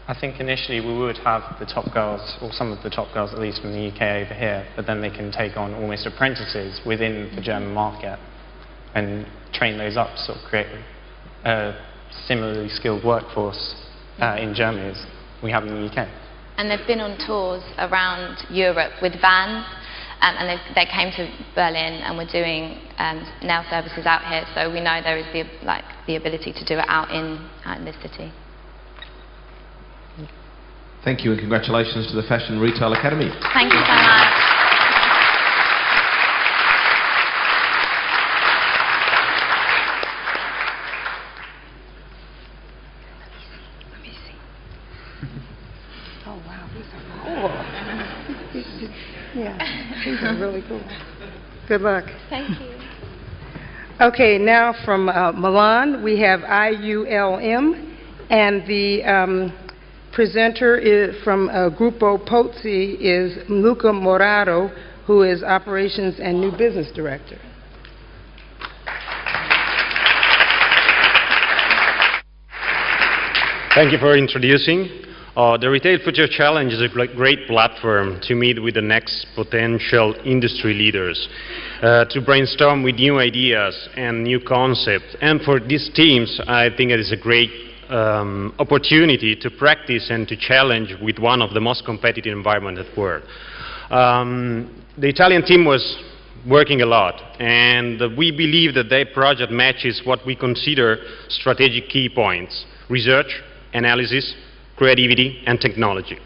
I think initially we would have the top girls, or some of the top girls at least from the UK over here, but then they can take on almost apprentices within the German market and train those up to sort of create a similarly skilled workforce in Germany as we have in the UK.
And they've been on tours around Europe with vans, and they came to Berlin and were doing nail services out here, so we know there is the ability to do it out in this city.
Thank you, and congratulations to the Fashion Retail Academy.
Thank you so much.
Oh wow, these are cool. Yeah, these are really cool. Good luck.
Thank you.
Okay, now from Milan we have IULM, and the presenter is from Gruppo Pozzi is Luca Morato, who is Operations and New Business Director.
Thank you for introducing. The Retail Future Challenge is a great platform to meet with the next potential industry leaders, to brainstorm with new ideas and new concepts. And for these teams, I think it is a great opportunity to practice and to challenge with one of the most competitive environments at the world. The Italian team was working a lot, and we believe that their project matches what we consider strategic key points: research, analysis, creativity, and technology.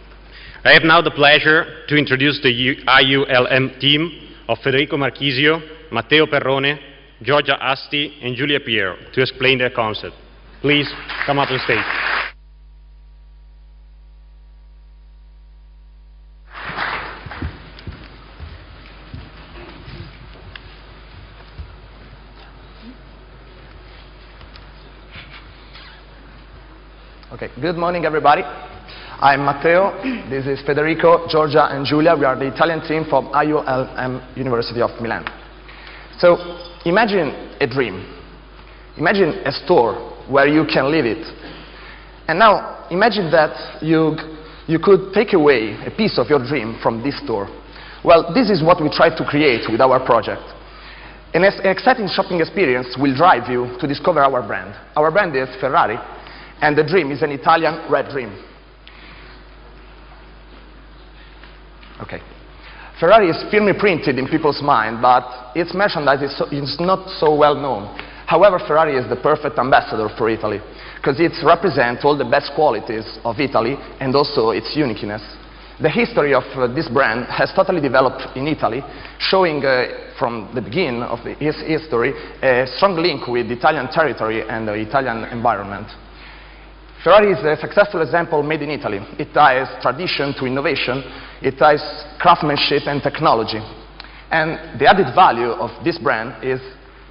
I have now the pleasure to introduce the IULM team of Federico Marchisio, Matteo Perrone, Giorgia Asti, and Giulia Piero to explain their concept. Please come up on stage.
Okay, good morning everybody. I'm Matteo, this is Federico, Giorgia and Giulia. We are the Italian team from IULM University of Milan. So imagine a dream. Imagine a store where you can live it. And now imagine that you could take away a piece of your dream from this store. Well, this is what we try to create with our project. An exciting shopping experience will drive you to discover our brand. Our brand is Ferrari, and the dream is an Italian red dream. Okay. Ferrari is firmly printed in people's mind, but its merchandise is not so well known. However, Ferrari is the perfect ambassador for Italy, because it represents all the best qualities of Italy and also its uniqueness. The history of this brand has totally developed in Italy, showing from the beginning of its history a strong link with Italian territory and the Italian environment. Ferrari is a successful example made in Italy. It ties tradition to innovation, it ties craftsmanship and technology. And the added value of this brand is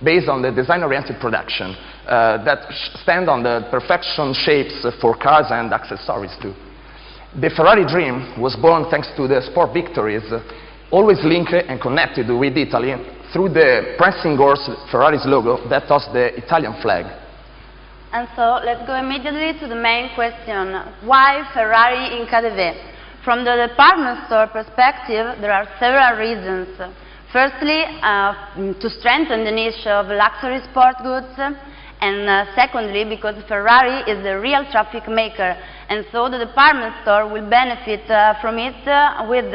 based on the design-oriented production that stand on the perfection shapes for cars and accessories too. The Ferrari dream was born thanks to the sport victories, always linked and connected with Italy through the pressing horse Ferrari's logo that tossed the Italian flag.
And so let's go immediately to the main question: why Ferrari in KaDeWe? From the department store perspective, there are several reasons. Firstly, to strengthen the niche of luxury sport goods, and secondly, because Ferrari is a real traffic maker, and so the department store will benefit from it with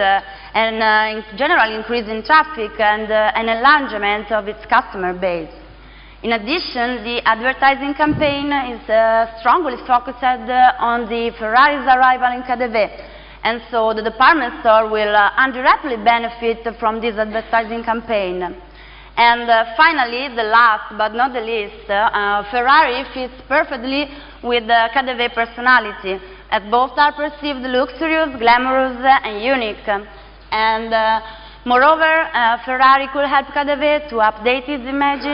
an general increase in traffic and an enlargement of its customer base. In addition, the advertising campaign is strongly focused on the Ferrari's arrival in KaDeWe, and so the department store will indirectly benefit from this advertising campaign. And finally, the last but not the least, Ferrari fits perfectly with the KaDeWe personality, as both are perceived luxurious, glamorous and unique. And moreover, Ferrari could help KaDeWe to update its image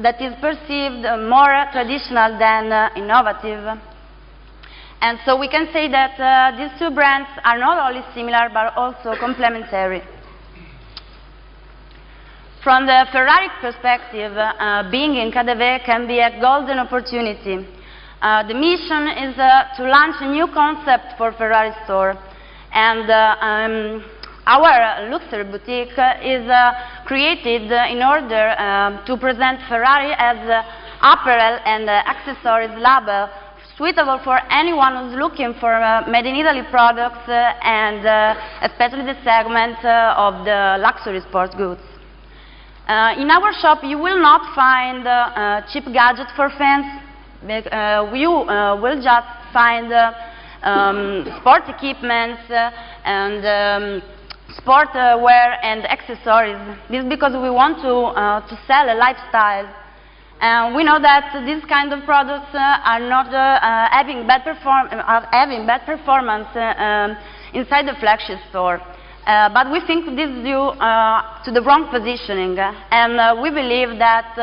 that is perceived more traditional than innovative. And so we can say that these two brands are not only similar but also complementary. From the Ferrari perspective, being in KaDeWe can be a golden opportunity. The mission is to launch a new concept for Ferrari store, and our luxury boutique is created in order to present Ferrari as apparel and accessories label suitable for anyone who's looking for made in Italy products and especially the segment of the luxury sports goods. In our shop you will not find cheap gadgets for fans. You will just find sport equipment and sport wear and accessories. This is because we want to sell a lifestyle. We know that these kind of products are not having bad performance inside the flagship store. But we think this is due to the wrong positioning, and we believe that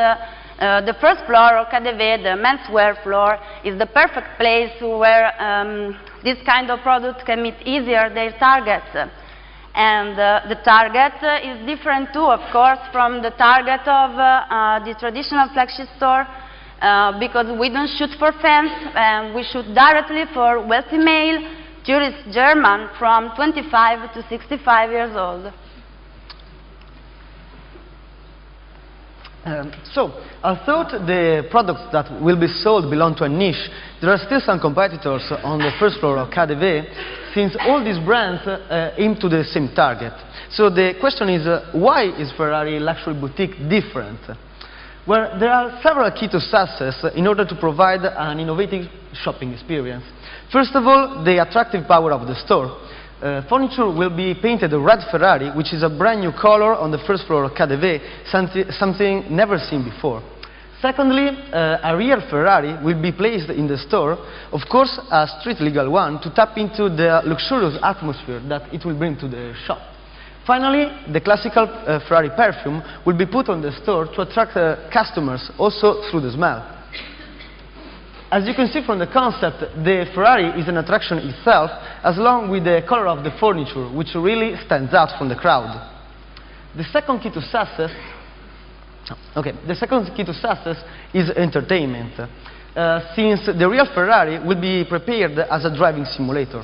the first floor of KaDeWe, the menswear floor, is the perfect place where this kind of products can meet easier their targets. And the target is different too, of course, from the target of the traditional flagship store, because we don't shoot for fans, and we shoot directly for wealthy male, tourist German from 25 to 65 years old.
Although the products that will be sold belong to a niche, there are still some competitors on the first floor of KaDeWe, since all these brands aim to the same target. So the question is, why is Ferrari Luxury Boutique different? Well, there are several keys to success in order to provide an innovative shopping experience. First of all, the attractive power of the store. Furniture will be painted a red Ferrari, which is a brand new color on the first floor of KaDeWe, something never seen before. Secondly, a real Ferrari will be placed in the store, of course a street legal one, to tap into the luxurious atmosphere that it will bring to the shop. Finally, the classical Ferrari perfume will be put on the store to attract customers, also through the smell. As you can see from the concept, the Ferrari is an attraction itself, as long with the color of the furniture, which really stands out from the crowd. The second key to success, is entertainment, since the real Ferrari will be prepared as a driving simulator.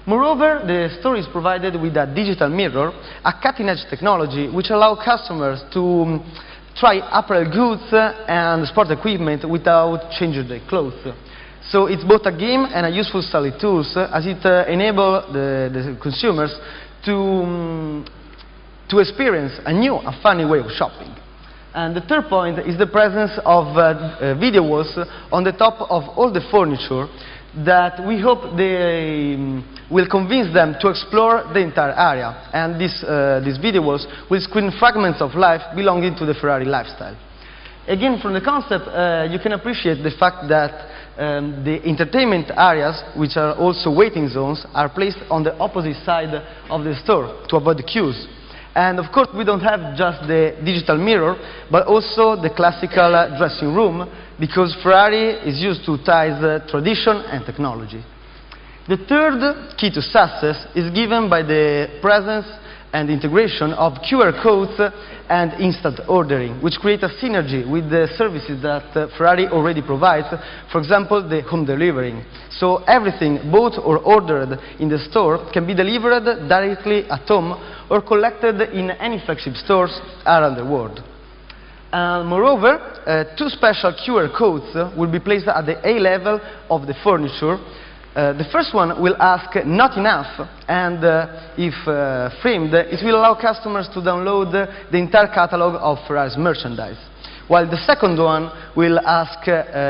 Moreover, the store is provided with a digital mirror, a cutting-edge technology which allows customers to try apparel goods and sport equipment without changing their clothes. So it's both a game and a useful study tool, as it enables the consumers to experience a new and funny way of shopping. And the third point is the presence of video walls on the top of all the furniture that we hope they will convince them to explore the entire area. And these video walls will screen fragments of life belonging to the Ferrari lifestyle. Again, from the concept, you can appreciate the fact that the entertainment areas, which are also waiting zones, are placed on the opposite side of the store to avoid the queues. And of course, we don't have just the digital mirror, but also the classical dressing room, because Ferrari is used to tie tradition and technology. The third key to success is given by the presence and integration of QR codes and instant ordering, which create a synergy with the services that Ferrari already provides, for example, the home delivering. So everything bought or ordered in the store can be delivered directly at home or collected in any flagship stores around the world. Moreover, two special QR codes will be placed at the A level of the furniture. The first one will ask "not enough," and if framed, it will allow customers to download the entire catalog of Ferrari's merchandise. While the second one will ask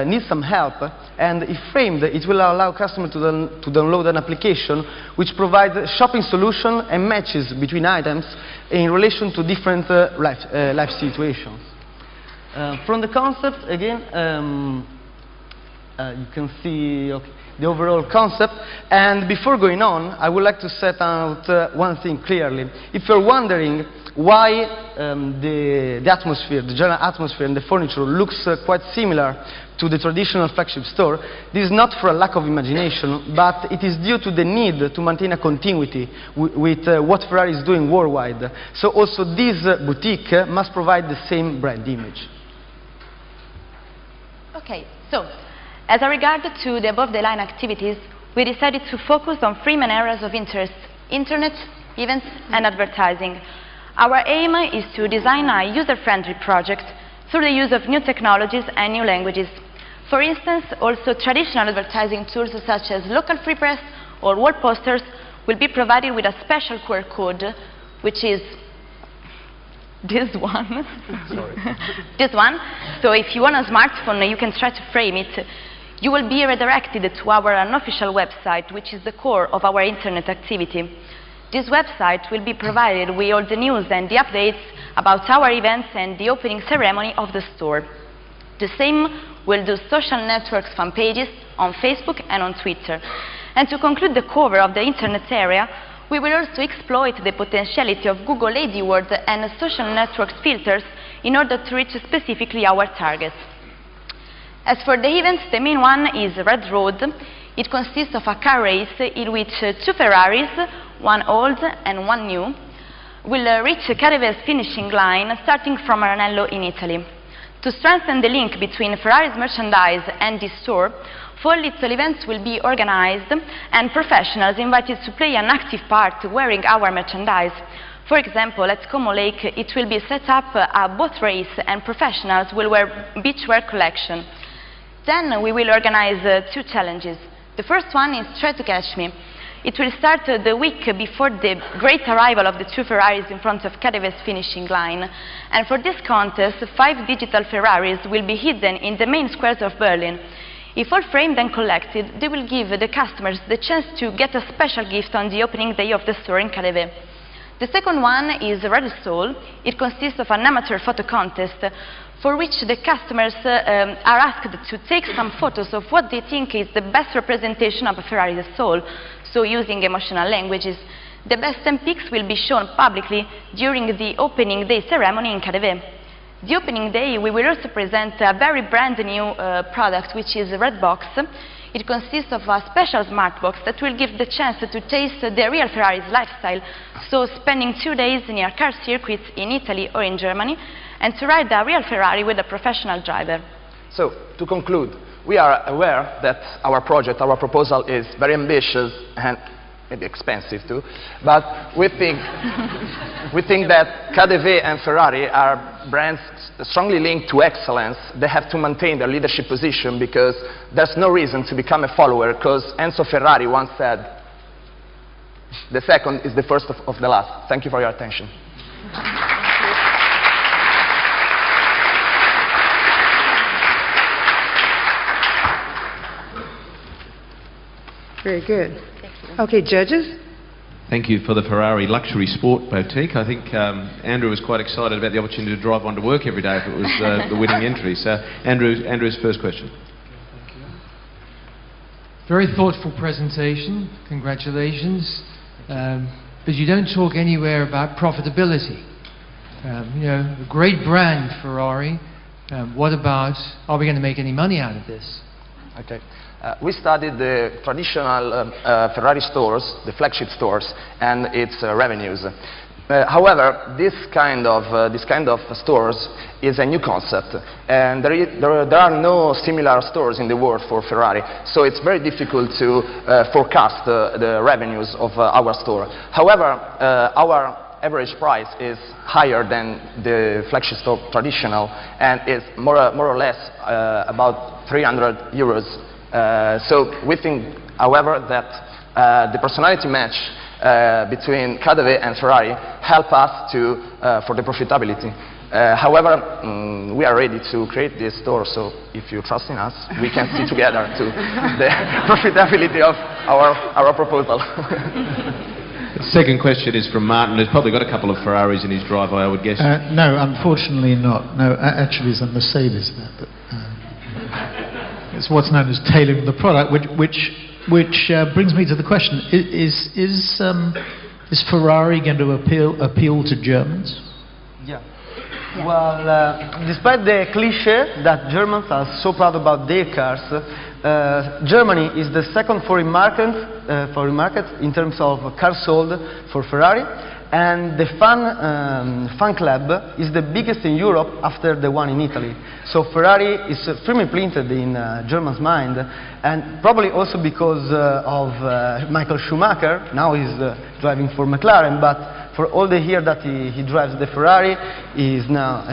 "need some help," and if framed, it will allow customers to download an application which provides shopping solutions and matches between items in relation to different life situations. From the concept, again, you can see the overall concept. And before going on, I would like to set out one thing clearly. If you're wondering why the atmosphere, the general atmosphere and the furniture looks quite similar to the traditional flagship store, this is not for a lack of imagination, but it is due to the need to maintain a continuity with what Ferrari is doing worldwide. So also this boutique must provide the same brand image.
Okay, so as a regard to the above-the-line activities, we decided to focus on three main areas of interest: internet, events, and advertising. Our aim is to design a user-friendly project through the use of new technologies and new languages. For instance, also traditional advertising tools such as local free press or wall posters will be provided with a special QR code, which is this one. Sorry. This one. So if you want a smartphone, you can try to frame it. You will be redirected to our unofficial website, which is the core of our internet activity. This website will be provided with all the news and the updates about our events and the opening ceremony of the store. The same will do social networks fan pages on Facebook and on Twitter. And to conclude the cover of the internet area, we will also exploit the potentiality of Google AdWords and social network filters in order to reach specifically our targets. As for the events, the main one is Red Road. It consists of a car race in which two Ferraris, one old and one new, will reach KaDeWe's finishing line starting from Maranello in Italy. To strengthen the link between Ferrari's merchandise and this store, 4 little events will be organized and professionals invited to play an active part wearing our merchandise. For example, at Como Lake, it will be set up a boat race and professionals will wear beachwear collection. Then we will organize 2 challenges. The first one is Try to Catch Me. It will start the week before the great arrival of the 2 Ferraris in front of KaDeWe's finishing line. And for this contest, 5 digital Ferraris will be hidden in the main squares of Berlin. If all framed and collected, they will give the customers the chance to get a special gift on the opening day of the store in KaDeWe. The second one is Red Soul. It consists of an amateur photo contest for which the customers are asked to take some photos of what they think is the best representation of a Ferrari's soul, so using emotional languages. The best 10 pics will be shown publicly during the opening day ceremony in KaDeWe. The opening day, we will also present a very brand new product, which is Redbox. It consists of a special smart box that will give the chance to taste the real Ferrari's lifestyle, so spending 2 days near car circuits in Italy or in Germany, and to ride a real Ferrari with a professional driver.
So, to conclude, we are aware that our project, our proposal is very ambitious and maybe expensive too, but we think that KaDeWe and Ferrari are brands strongly linked to excellence. They have to maintain their leadership position because there's no reason to become a follower, because Enzo Ferrari once said, the second is the first of the last. Thank you for your attention.
Very good. Okay, judges?
Thank you for the Ferrari Luxury Sport Boutique. I think Andrew was quite excited about the opportunity to drive on to work every day if it was the winning entry. So, Andrew's first question.
Very thoughtful presentation. Congratulations. But you don't talk anywhere about profitability. You know, a great brand, Ferrari. What about, are we going to make any money out of this?
Okay. We studied the traditional Ferrari stores, the flagship stores, and its revenues. However, this kind of stores is a new concept, and there are no similar stores in the world for Ferrari, so it's very difficult to forecast the revenues of our store. However, our average price is higher than the flagship store traditional, and is more or less about 300 euros. So we think, however, that the personality match between KaDeWe and Ferrari help us for the profitability. However, we are ready to create this store, so if you trust in us, we can see together to the profitability of our proposal.
The second question is from Martin, who's probably got a couple of Ferraris in his driveway, I would guess.
No, unfortunately not. No, actually it's a Mercedes there, but it's what's known as tailoring the product, which brings me to the question: is Ferrari going to appeal to Germans?
Yeah. Well, despite the cliché that Germans are so proud about their cars, Germany is the second foreign market in terms of cars sold for Ferrari, and the fan club is the biggest in Europe after the one in Italy. So Ferrari is firmly planted in Germans' mind, and probably also because of Michael Schumacher. Now he's driving for McLaren, but for all the year that he drives the Ferrari, he's now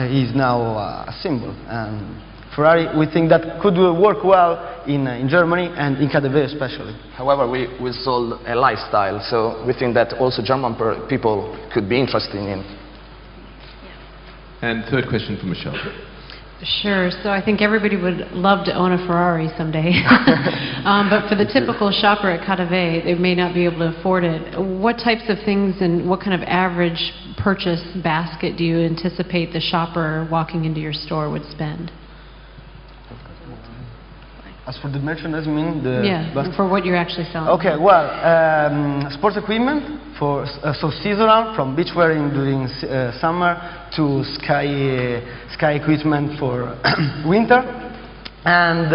a symbol. And Ferrari, we think that could work well in Germany and in KaDeWe especially.
However, we sold a lifestyle, so we think that also German people could be interested in.
And third question from Michelle.
Sure. So I think everybody would love to own a Ferrari someday. But for the typical shopper at KaDeWe, they may not be able to afford it. What types of things and what kind of average purchase basket do you anticipate the shopper walking into your store would spend?
As for the merchandise, you mean?
For what you're actually selling.
Okay, well, sports equipment, so seasonal, from beachwear during summer to sky equipment for winter. And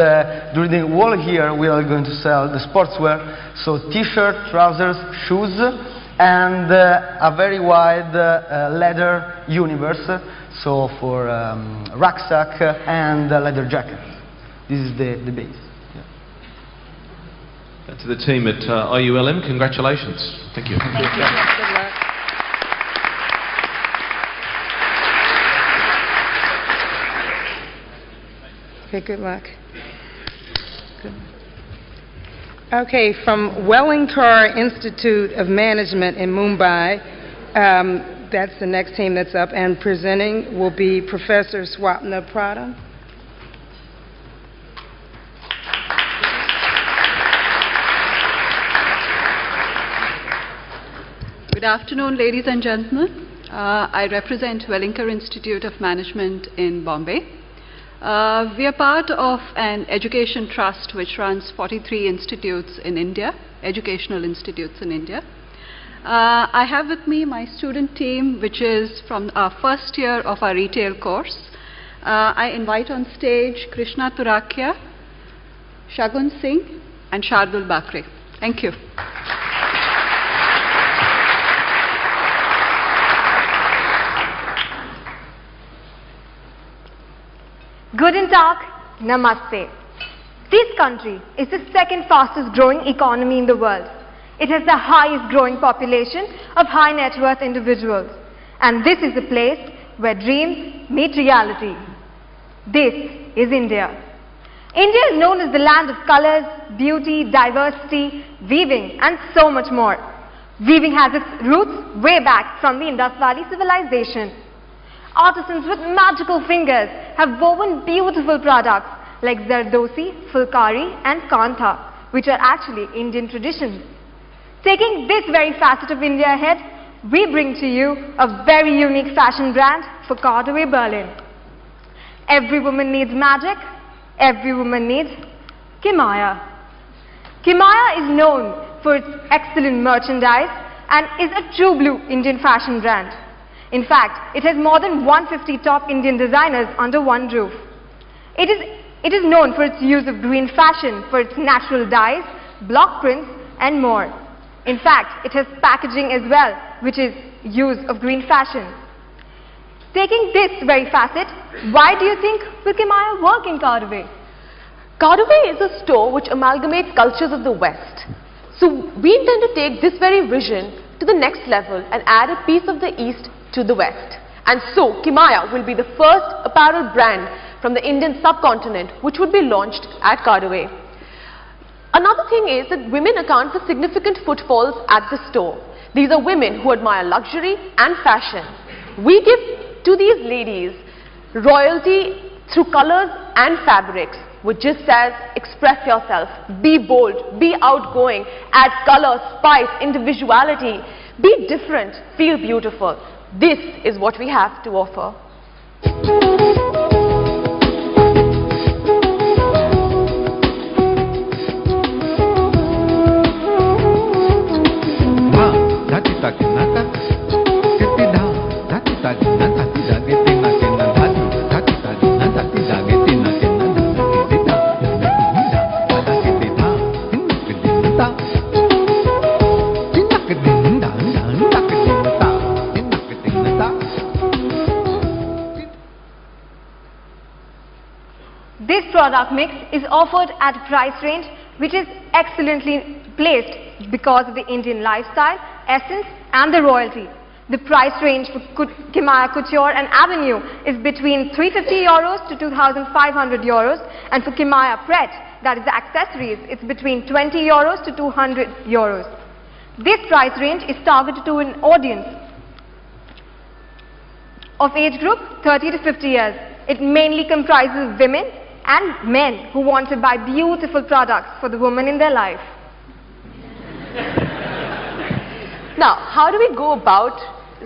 during the whole year, we are going to sell the sportswear, so t-shirt, trousers, shoes, and a very wide leather universe, so for rucksack and leather jacket. This is the base.
To the team at IULM, congratulations. Thank you.
Thank you. Good luck. Okay, good luck. Okay, from Wellingkar Institute of Management in Mumbai, that's the next team that's up, and presenting will be Professor Swapna Pradhan.
Good afternoon, ladies and gentlemen. I represent Wellingkar Institute of Management in Bombay. We are part of an education trust which runs 43 institutes in India, educational institutes in India. I have with me my student team, which is from our first year of our retail course. I invite on stage Krishna Turakia, Shagun Singh, and Shardul Bakre. Thank you.
Guten Tag, Namaste. This country is the second fastest growing economy in the world. It has the highest growing population of high net worth individuals. And this is a place where dreams meet reality. This is India. India is known as the land of colors, beauty, diversity, weaving, and so much more. Weaving has its roots way back from the Indus Valley civilization. Artisans with magical fingers have woven beautiful products like Zardosi, Fulkari and Kantha, which are actually Indian traditions. Taking this very facet of India ahead, we bring to you a very unique fashion brand for Cardaway Berlin. Every woman needs magic, every woman needs Kimaya. Kimaya is known for its excellent merchandise and is a true blue Indian fashion brand. In fact, it has more than 150 top Indian designers under one roof. It is known for its use of green fashion, for its natural dyes, block prints and more. In fact, it has packaging as well, which is use of green fashion. Taking this very facet, why do you think will Kimaya work in Cardaway?
Cardaway is a store which amalgamates cultures of the West. So we intend to take this very vision to the next level and add a piece of the East to the West. And so Kimaya will be the first apparel brand from the Indian subcontinent which would be launched at Cardaway. Another thing is that women account for significant footfalls at the store. These are women who admire luxury and fashion. We give to these ladies royalty through colors and fabrics, which just says express yourself, be bold, be outgoing, add color, spice, individuality, be different, feel beautiful. This is what we have to offer.
This product mix is offered at a price range which is excellently placed because of the Indian lifestyle, essence and the royalty. The price range for Kimaya Couture and Avenue is between 350 euros to 2,500 euros, and for Kimaya Pret, that is the accessories, it's between 20 euros to 200 euros. This price range is targeted to an audience of age group 30 to 50 years. It mainly comprises women and men who want to buy beautiful products for the woman in their life.
Now, how do we go about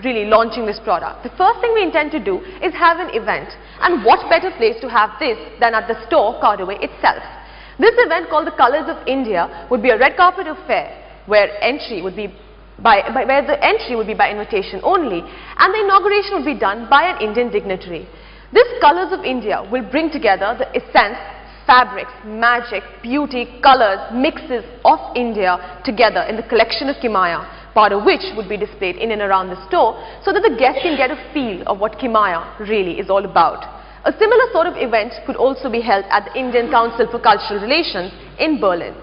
really launching this product? The first thing we intend to do is have an event. And what better place to have this than at the store Cardaway itself? This event, called the Colors of India, would be a red carpet affair where entry would be by invitation only, and the inauguration would be done by an Indian dignitary. This Colors of India will bring together the essence, fabrics, magic, beauty, colors, mixes of India together in the collection of Kimaya, part of which would be displayed in and around the store so that the guest can get a feel of what Kimaya really is all about. A similar sort of event could also be held at the Indian Council for Cultural Relations in Berlin.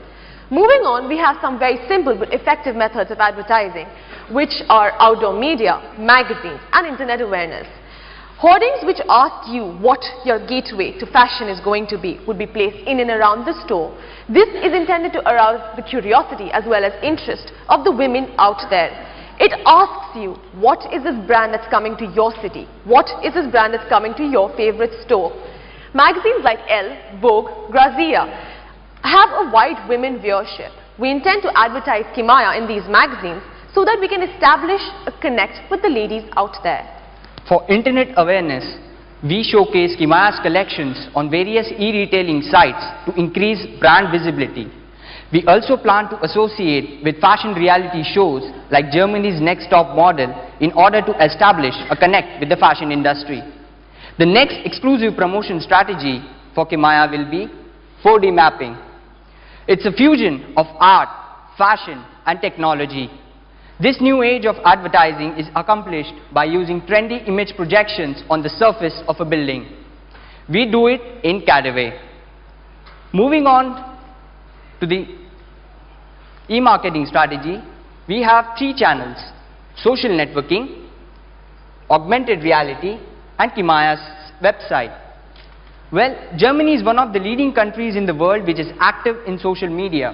Moving on, we have some very simple but effective methods of advertising, which are outdoor media, magazines and internet awareness. Hoardings which ask you what your gateway to fashion is going to be would be placed in and around the store. This is intended to arouse the curiosity as well as interest of the women out there. It asks you, what is this brand that's coming to your city? What is this brand that's coming to your favorite store? Magazines like Elle, Vogue, Grazia have a wide women viewership. We intend to advertise Kimaya in these magazines so that we can establish a connect with the ladies out there.
For internet awareness, we showcase Kimaya's collections on various e-retailing sites to increase brand visibility. We also plan to associate with fashion reality shows like Germany's Next Top Model in order to establish a connect with the fashion industry. The next exclusive promotion strategy for Kimaya will be 4D mapping. It's a fusion of art, fashion and technology. This new age of advertising is accomplished by using trendy image projections on the surface of a building. We do it in Cadaway. Moving on to the e-marketing strategy, we have 3 channels: social networking, augmented reality and Kimaya's website. Well, Germany is one of the leading countries in the world which is active in social media.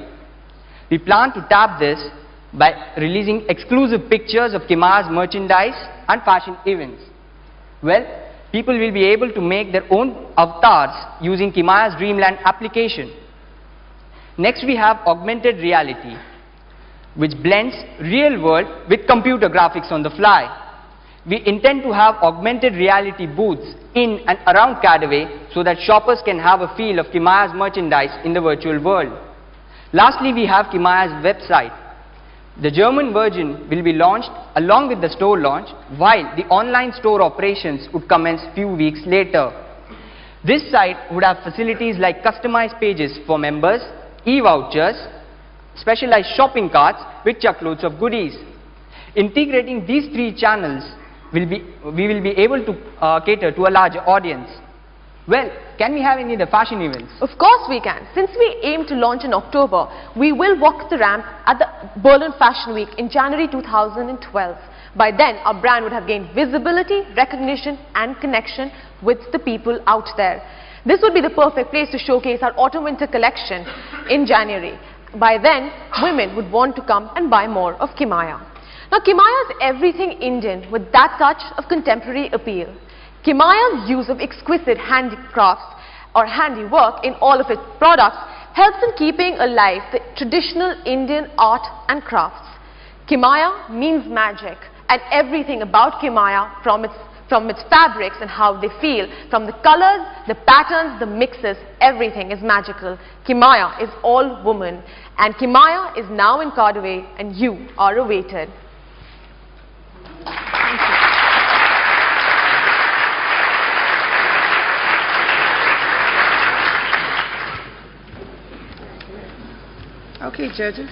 We plan to tap this by releasing exclusive pictures of Kimaya's merchandise and fashion events. Well, people will be able to make their own avatars using Kimaya's Dreamland application. Next we have augmented reality, which blends real world with computer graphics on the fly. We intend to have augmented reality booths in and around Cadaway so that shoppers can have a feel of Kimaya's merchandise in the virtual world. Lastly, we have Kimaya's website. The German version will be launched along with the store launch, while the online store operations would commence few weeks later. This site would have facilities like customized pages for members, e-vouchers, specialized shopping carts with truckloads of goodies. Integrating these 3 channels, we will be able to cater to a larger audience. Well, can we have any of the fashion events?
Of course we can. Since we aim to launch in October, we will walk the ramp at the Berlin Fashion Week in January 2012. By then, our brand would have gained visibility, recognition and connection with the people out there. This would be the perfect place to showcase our autumn-winter collection in January. By then, women would want to come and buy more of Kimaya. Now, Kimaya is everything Indian with that touch of contemporary appeal. Kimaya's use of exquisite handicrafts or handiwork in all of its products helps in keeping alive the traditional Indian art and crafts. Kimaya means magic, and everything about Kimaya, from its fabrics and how they feel, from the colors, the patterns, the mixes, everything is magical. Kimaya is all woman, and Kimaya is now in Cadaway, and you are awaited. Thank you.
Okay, judges.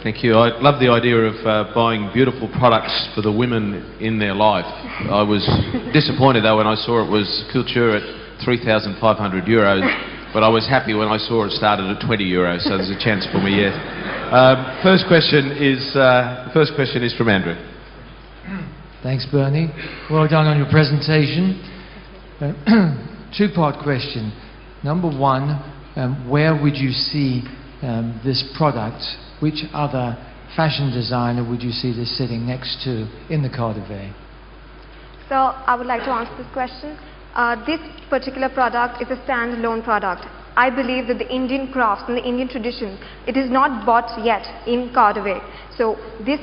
Thank you. I love the idea of buying beautiful products for the women in their life. I was disappointed though when I saw it was couture at €3,500, but I was happy when I saw it started at €20, so there's a chance for me yet. First question is from Andrew.
Thanks, Bernie. Well done on your presentation. 2-part question. Number 1, where would you see this product? Which other fashion designer would you see this sitting next to in the Cadaway?
So I would like to answer this question. This particular product is a standalone product. I believe that the Indian crafts and the Indian tradition, it is not bought yet in Cadaway. So the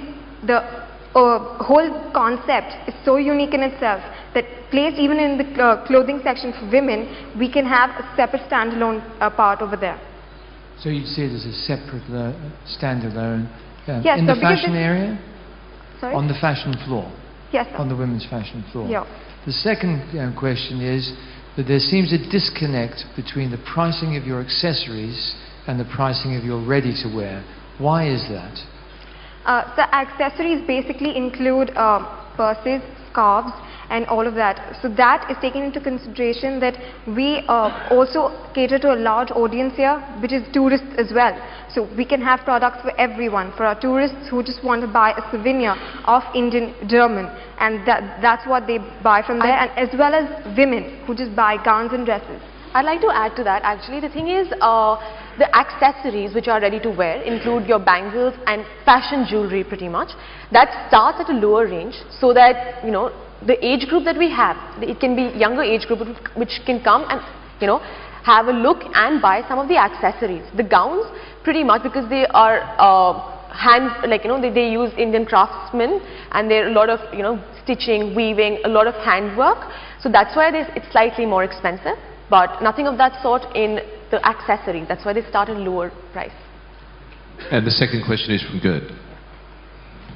whole concept is so unique in itself that placed even in the clothing section for women, we can have a separate standalone part over there.
So you'd see it as a separate, standalone,
yes,
in
so
the fashion area?
Sorry?
On the fashion floor?
Yes, sir.
On the women's fashion floor?
Yeah.
The second question is that there seems a disconnect between the pricing of your accessories and the pricing of your ready-to-wear. Why is that?
The accessories basically include purses, scarves, and all of that. So that is taken into consideration that we also cater to a large audience here, which is tourists as well. So we can have products for everyone, for our tourists who just want to buy a souvenir of Indian German, and that's what they buy from there, and as well as women who just buy gowns and dresses.
I'd like to add to that. Actually, the thing is, the accessories which are ready to wear include your bangles and fashion jewelry pretty much. That starts at a lower range, so that, you know, the age group that we have, it can be younger age group which can come and, you know, have a look and buy some of the accessories. The gowns, pretty much, because they are they use Indian craftsmen, and there are a lot of, you know, stitching, weaving, a lot of handwork. So that's why it's slightly more expensive, but nothing of that sort in the accessories. That's why they start at lower price.
And the second question is from Gerd.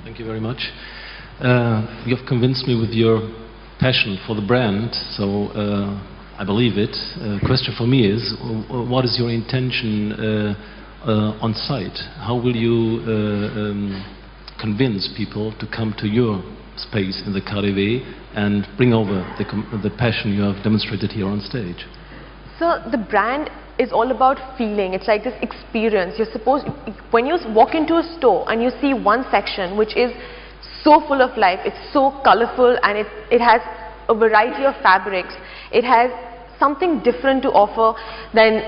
Thank you very much. You have convinced me with your passion for the brand, so I believe it. Question for me is, what is your intention on site? How will you convince people to come to your space in the KaDeWe and bring over the passion you have demonstrated here on stage?
So the brand is all about feeling. It's like this experience. You're supposed, when you walk into a store and you see one section which is so full of life, it's so colorful, and it has a variety of fabrics, it has something different to offer than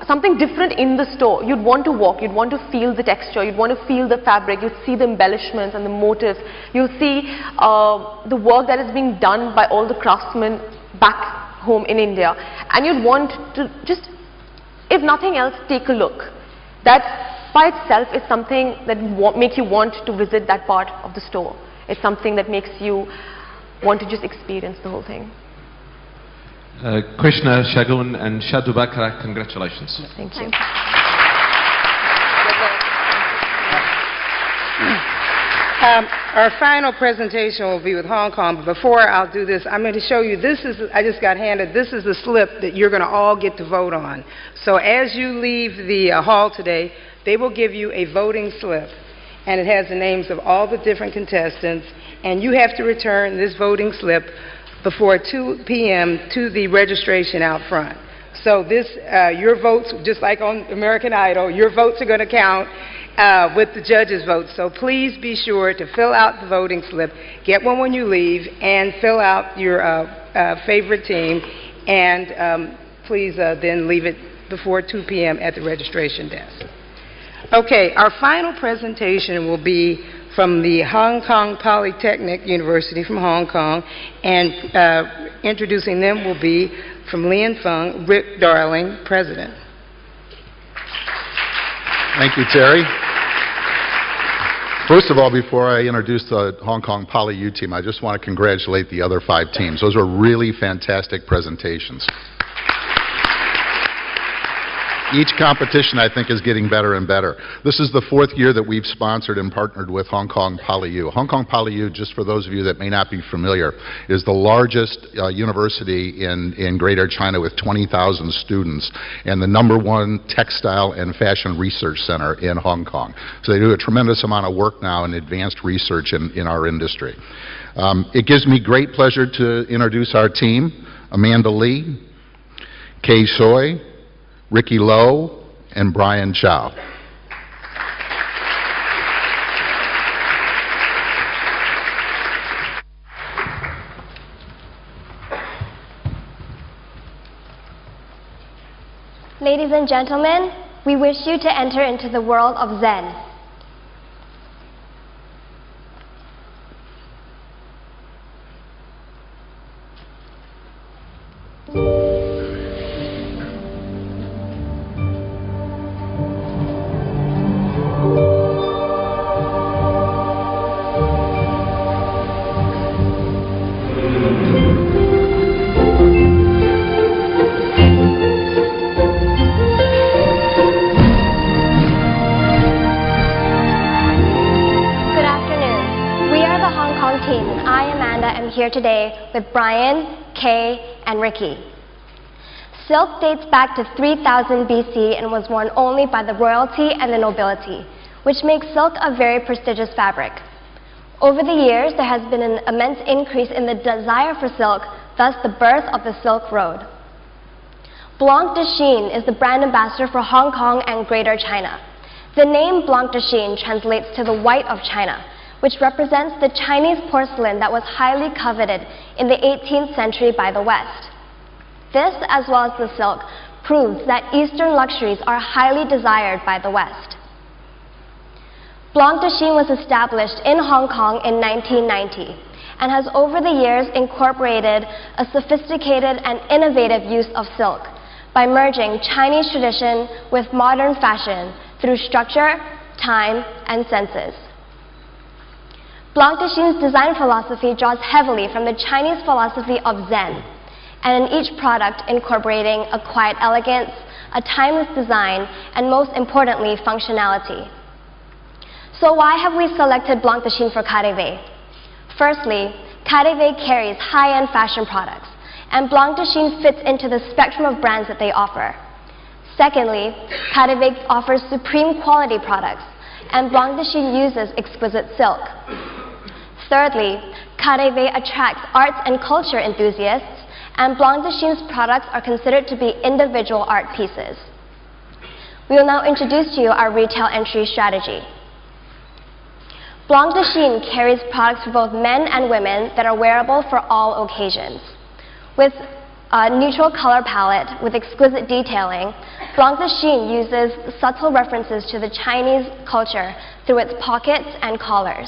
something different in the store. You'd want to walk, you'd want to feel the texture, you'd want to feel the fabric, you'd see the embellishments and the motifs, you'll see the work that is being done by all the craftsmen back home in India, and you'd want to just, if nothing else, take a look. That by itself is something that makes you want to visit that part of the store. It's something that makes you want to just experience the whole thing.
Krishna, Shagun and Shadu Bakra, congratulations.
Thank you.
Our final presentation will be with Hong Kong, but before I'll do this, I'm going to show you, I just got handed, this is a slip that you're going to all get to vote on. So as you leave the hall today, they will give you a voting slip, and it has the names of all the different contestants, and you have to return this voting slip before 2 p.m. to the registration out front. So this, your votes, just like on American Idol, your votes are going to count with the judges' votes. So please be sure to fill out the voting slip, get one when you leave, and fill out your favorite team, and please then leave it before 2 p.m. at the registration desk. Okay, our final presentation will be from the Hong Kong Polytechnic University from Hong Kong, and introducing them will be from Lien Feng, Rick Darling, President.
Thank you, Terry. First of all, before I introduce the Hong Kong Poly U team, I just want to congratulate the other 5 teams. Those were really fantastic presentations. Each competition, I think, is getting better and better. This is the 4th year that we've sponsored and partnered with Hong Kong Poly U. Hong Kong Poly U, just for those of you that may not be familiar, is the largest university in Greater China with 20,000 students, and the #1 textile and fashion research center in Hong Kong. So they do a tremendous amount of work now in advanced research in our industry. It gives me great pleasure to introduce our team: Amanda Lee, Kay Soy, Ricky Lowe, and Brian Chow.
Ladies and gentlemen, we wish you to enter into the world of Zen. Here today with Brian, Kay, and Ricky. Silk dates back to 3000 BC and was worn only by the royalty and the nobility, which makes silk a very prestigious fabric. Over the years, there has been an immense increase in the desire for silk, thus the birth of the Silk Road. Blanc de Chine is the brand ambassador for Hong Kong and Greater China. The name Blanc de Chine translates to the white of China, which represents the Chinese porcelain that was highly coveted in the 18th century by the West. This, as well as the silk, proves that Eastern luxuries are highly desired by the West. Blanc de Chine was established in Hong Kong in 1990 and has over the years incorporated a sophisticated and innovative use of silk by merging Chinese tradition with modern fashion through structure, time, and senses. Blanc de Chine's design philosophy draws heavily from the Chinese philosophy of Zen, and in each product incorporating a quiet elegance, a timeless design, and most importantly, functionality. So why have we selected Blanc de Chine for KaDeWe? Firstly, KaDeWe carries high-end fashion products, and Blanc de Chine fits into the spectrum of brands that they offer. Secondly, KaDeWe offers supreme quality products, and Blanc de Chine uses exquisite silk. Thirdly, KaDeWe attracts arts and culture enthusiasts, and Blanc de Chine's products are considered to be individual art pieces. We will now introduce to you our retail entry strategy. Blanc de Chine carries products for both men and women that are wearable for all occasions. With a neutral color palette with exquisite detailing, Blanc de Chine uses subtle references to the Chinese culture through its pockets and collars.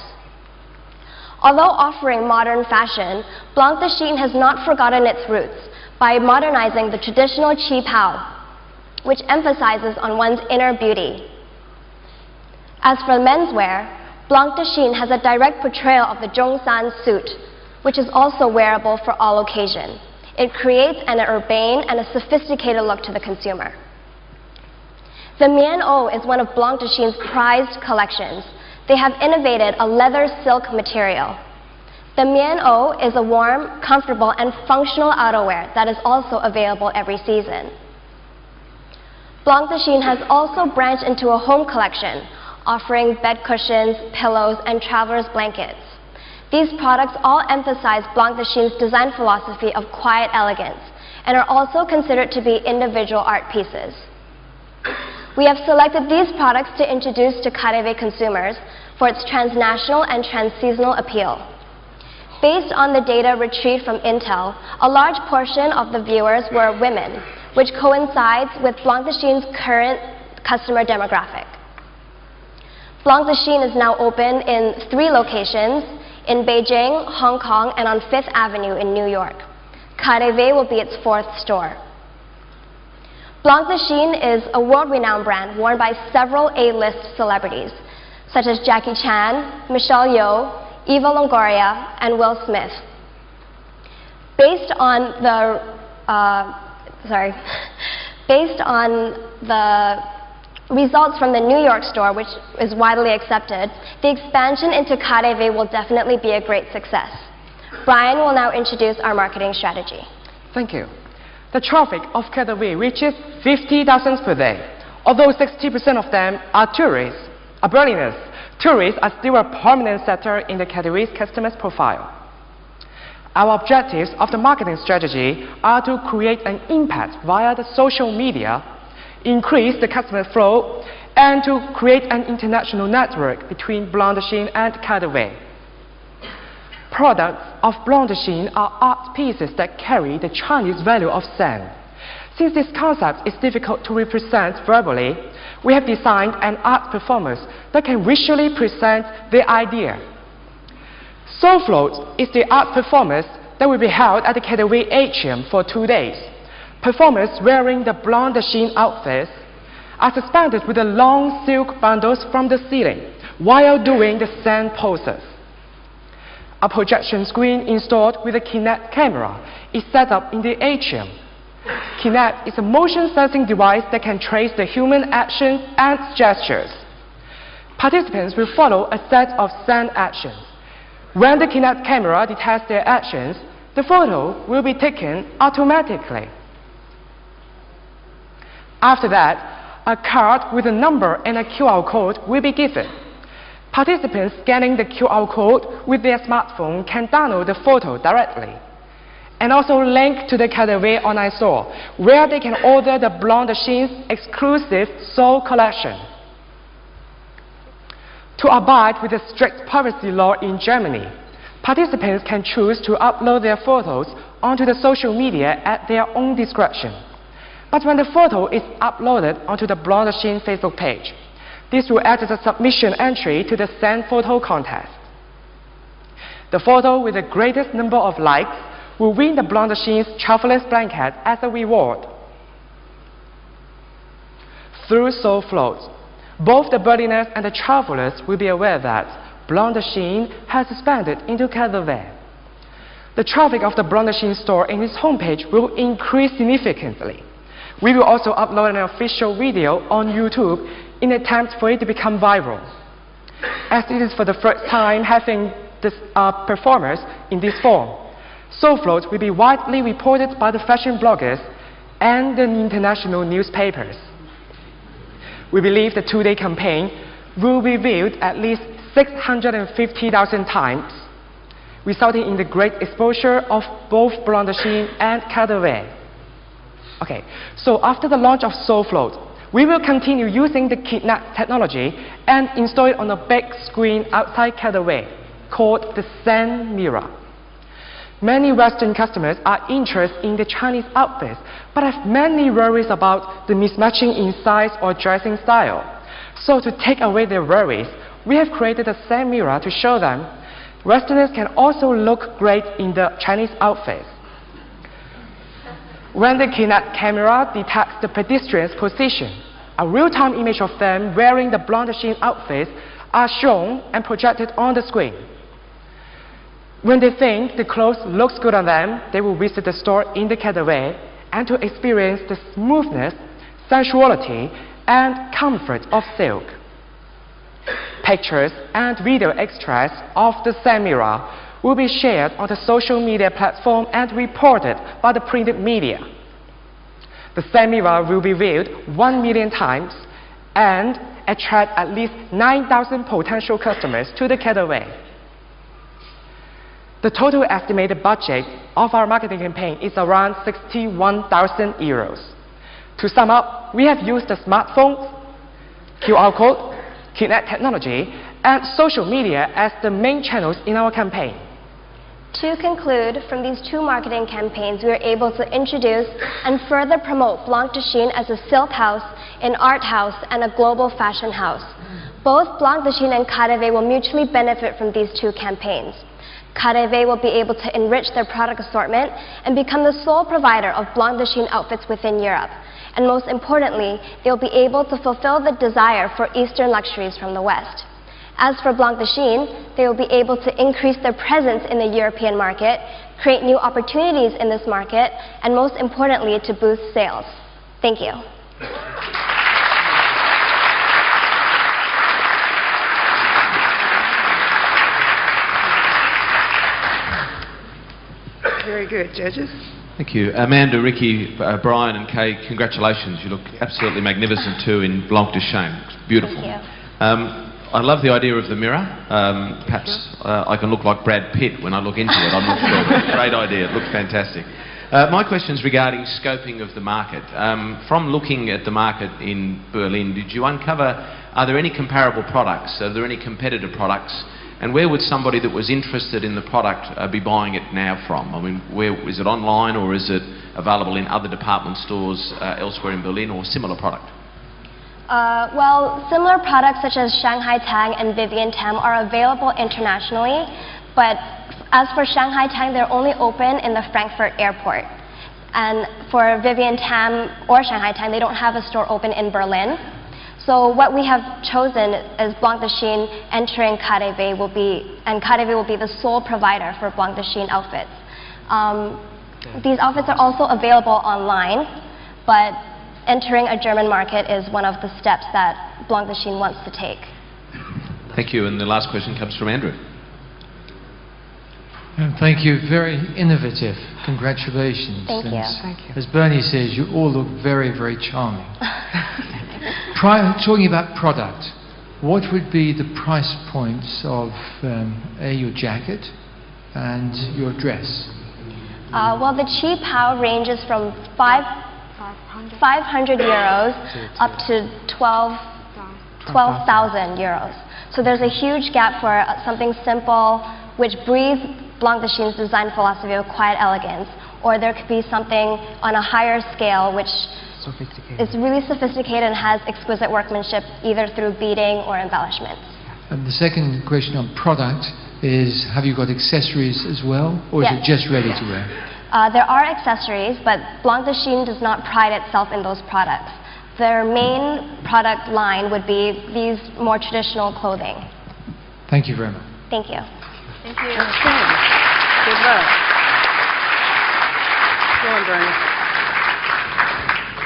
Although offering modern fashion, Blanc de Chine has not forgotten its roots by modernizing the traditional Qi Pao, which emphasizes on one's inner beauty. As for menswear, Blanc de Chine has a direct portrayal of the Zhongshan suit, which is also wearable for all occasions. It creates an urbane and a sophisticated look to the consumer. The Mian O is one of Blanc de Chine's prized collections. They have innovated a leather silk material. The Mian O is a warm, comfortable, and functional outerwear that is also available every season. Blanc de Chine has also branched into a home collection, offering bed cushions, pillows, and traveler's blankets. These products all emphasize Blanc de Chine's design philosophy of quiet elegance and are also considered to be individual art pieces. We have selected these products to introduce to KaDeWe consumers for its transnational and transseasonal appeal. Based on the data retrieved from Intel, a large portion of the viewers were women, which coincides with Blanc de Chine's current customer demographic. Blanc de Chine is now open in 3 locations, in Beijing, Hong Kong, and on 5th Avenue in New York. KaDeWe will be its 4th store. Blanc de Chine is a world-renowned brand worn by several A-list celebrities, such as Jackie Chan, Michelle Yeoh, Eva Longoria, and Will Smith. Based on the results from the New York store, which is widely accepted, the expansion into KaDeWe will definitely be a great success. Brian will now introduce our marketing strategy.
Thank you. The traffic of KaDeWe reaches 50,000 per day. Although 60% of them are tourists, Berliners, tourists are still a prominent sector in the KaDeWe's customers' profile. Our objectives of the marketing strategy are to create an impact via the social media, increase the customer flow, and to create an international network between Blanc de Chine and KaDeWe. Products of Blanc de Chine are art pieces that carry the Chinese value of Zen. Since this concept is difficult to represent verbally, we have designed an art performance that can visually present the idea. Soul Float is the art performance that will be held at the KaDeWe atrium for 2 days. Performers wearing the Blanc de Chine outfits are suspended with the long silk bundles from the ceiling while doing the Zen poses. A projection screen installed with a Kinect camera is set up in the atrium. Kinect is a motion sensing device that can trace the human actions and gestures. Participants will follow a set of Zen actions. When the Kinect camera detects their actions, the photo will be taken automatically. After that, a card with a number and a QR code will be given. Participants scanning the QR code with their smartphone can download the photo directly, and also link to the Cadre online store, where they can order the Blanc de Chine exclusive Soul collection. To abide with the strict privacy law in Germany, participants can choose to upload their photos onto the social media at their own discretion. But when the photo is uploaded onto the Blanc de Chine Facebook page, this will act as a submission entry to the Send Photo contest. The photo with the greatest number of likes will win the Blanc de Chine's traveler's blanket as a reward. Through Soul Floats, both the Berliners and the travelers will be aware that Blanc de Chine has expanded into Cadre. The traffic of the Blanc de Chine store in its homepage will increase significantly. We will also upload an official video on YouTube in an attempt for it to become viral. As it is for the first time having this, performers in this form, Soul Float will be widely reported by the fashion bloggers and the international newspapers. We believe the two-day campaign will be viewed at least 650,000 times, resulting in the great exposure of both Blanc de Chine and Cadre. Okay, so after the launch of Soul Float, we will continue using the KidNet technology and install it on a big screen outside Cadre called the Sand Mirror. Many Western customers are interested in the Chinese outfits, but have many worries about the mismatching in size or dressing style. So to take away their worries, we have created a Sand Mirror to show them Westerners can also look great in the Chinese outfits. When the KidNet camera detects the pedestrian's position, a real-time image of them wearing the Blanc de Chine outfits are shown and projected on the screen. When they think the clothes looks good on them, they will visit the store in the Cadre and to experience the smoothness, sensuality, and comfort of silk. Pictures and video extracts of the Sand Mirror will be shared on the social media platform and reported by the printed media. The Sand Mirror will be viewed 1 million times and attract at least 9,000 potential customers to the Cadre. The total estimated budget of our marketing campaign is around 61,000 euros. To sum up, we have used the smartphone, QR code, KidNet technology, and social media as the main channels in our campaign.
To conclude, from these two marketing campaigns, we are able to introduce and further promote Blanc de Chine as a silk house, an art house, and a global fashion house. Both Blanc de Chine and Cadre will mutually benefit from these two campaigns. Cadre will be able to enrich their product assortment and become the sole provider of Blanc de Chine outfits within Europe. And most importantly, they will be able to fulfill the desire for Eastern luxuries from the West. As for Blanc de Chine, they will be able to increase their presence in the European market, create new opportunities in this market, and most importantly, to boost sales. Thank you.
Very good, judges.
Thank you. Amanda, Ricky, Brian and Kay, congratulations. You look absolutely magnificent too in Blanc de Chine. It's beautiful.
Thank you.
I love the idea of the mirror. Perhaps I can look like Brad Pitt when I look into it. I'm not sure. But great idea. It looks fantastic. My question is regarding scoping of the market. From looking at the market in Berlin, did you uncover, are there any comparable products? Are there any competitor products? And where would somebody that was interested in the product be buying it now from? I mean, where is it online, or is it available in other department stores elsewhere in Berlin, or similar product?
Well, similar products such as Shanghai Tang and Vivienne Tam are available internationally, but as for Shanghai Tang, they're only open in the Frankfurt airport. And for Vivienne Tam or Shanghai Tang, they don't have a store open in Berlin. So what we have chosen is Blanc de Chine entering Cadre will be, and Cadre will be the sole provider for Blanc de Chine outfits. These outfits are also available online, but entering a German market is one of the steps that Blanc de Chine wants to take.
Thank you. And the last question comes from Andrew.
Thank you. Very innovative. Congratulations.
Thank you.
Thank you. As Bernie says, you all look very, very charming. Talking about product, what would be the price points of your jacket and your dress?
Well, the cheap POW ranges from 500 euros up to 12,000 euros. So there's a huge gap for something simple, which breathes Blanc de Chine's design philosophy of quiet elegance, or there could be something on a higher scale, which is really sophisticated and has exquisite workmanship, either through beading or embellishments.
And the second question on product is, have you got accessories as well, or is it just ready to wear?
There are accessories, but Blanc de Chine does not pride itself in those products. Their main product line would be these more traditional clothing.
Thank you very much.
Thank you.
Thank you. Good luck. Go on, Bernie.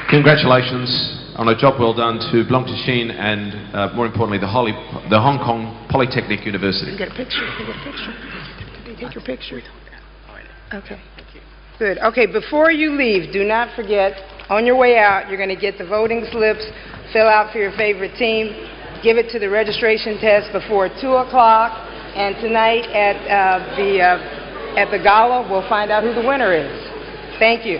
Congratulations on a job well done to Blanc de Chine and, more importantly, the Hong Kong Polytechnic University.
Get a picture. Get a picture. Take your picture. Okay. Good. Okay, before you leave, do not forget, on your way out, you're going to get the voting slips, fill out for your favorite team, give it to the registration test before 2 o'clock, and tonight at the gala, we'll find out who the winner is. Thank you.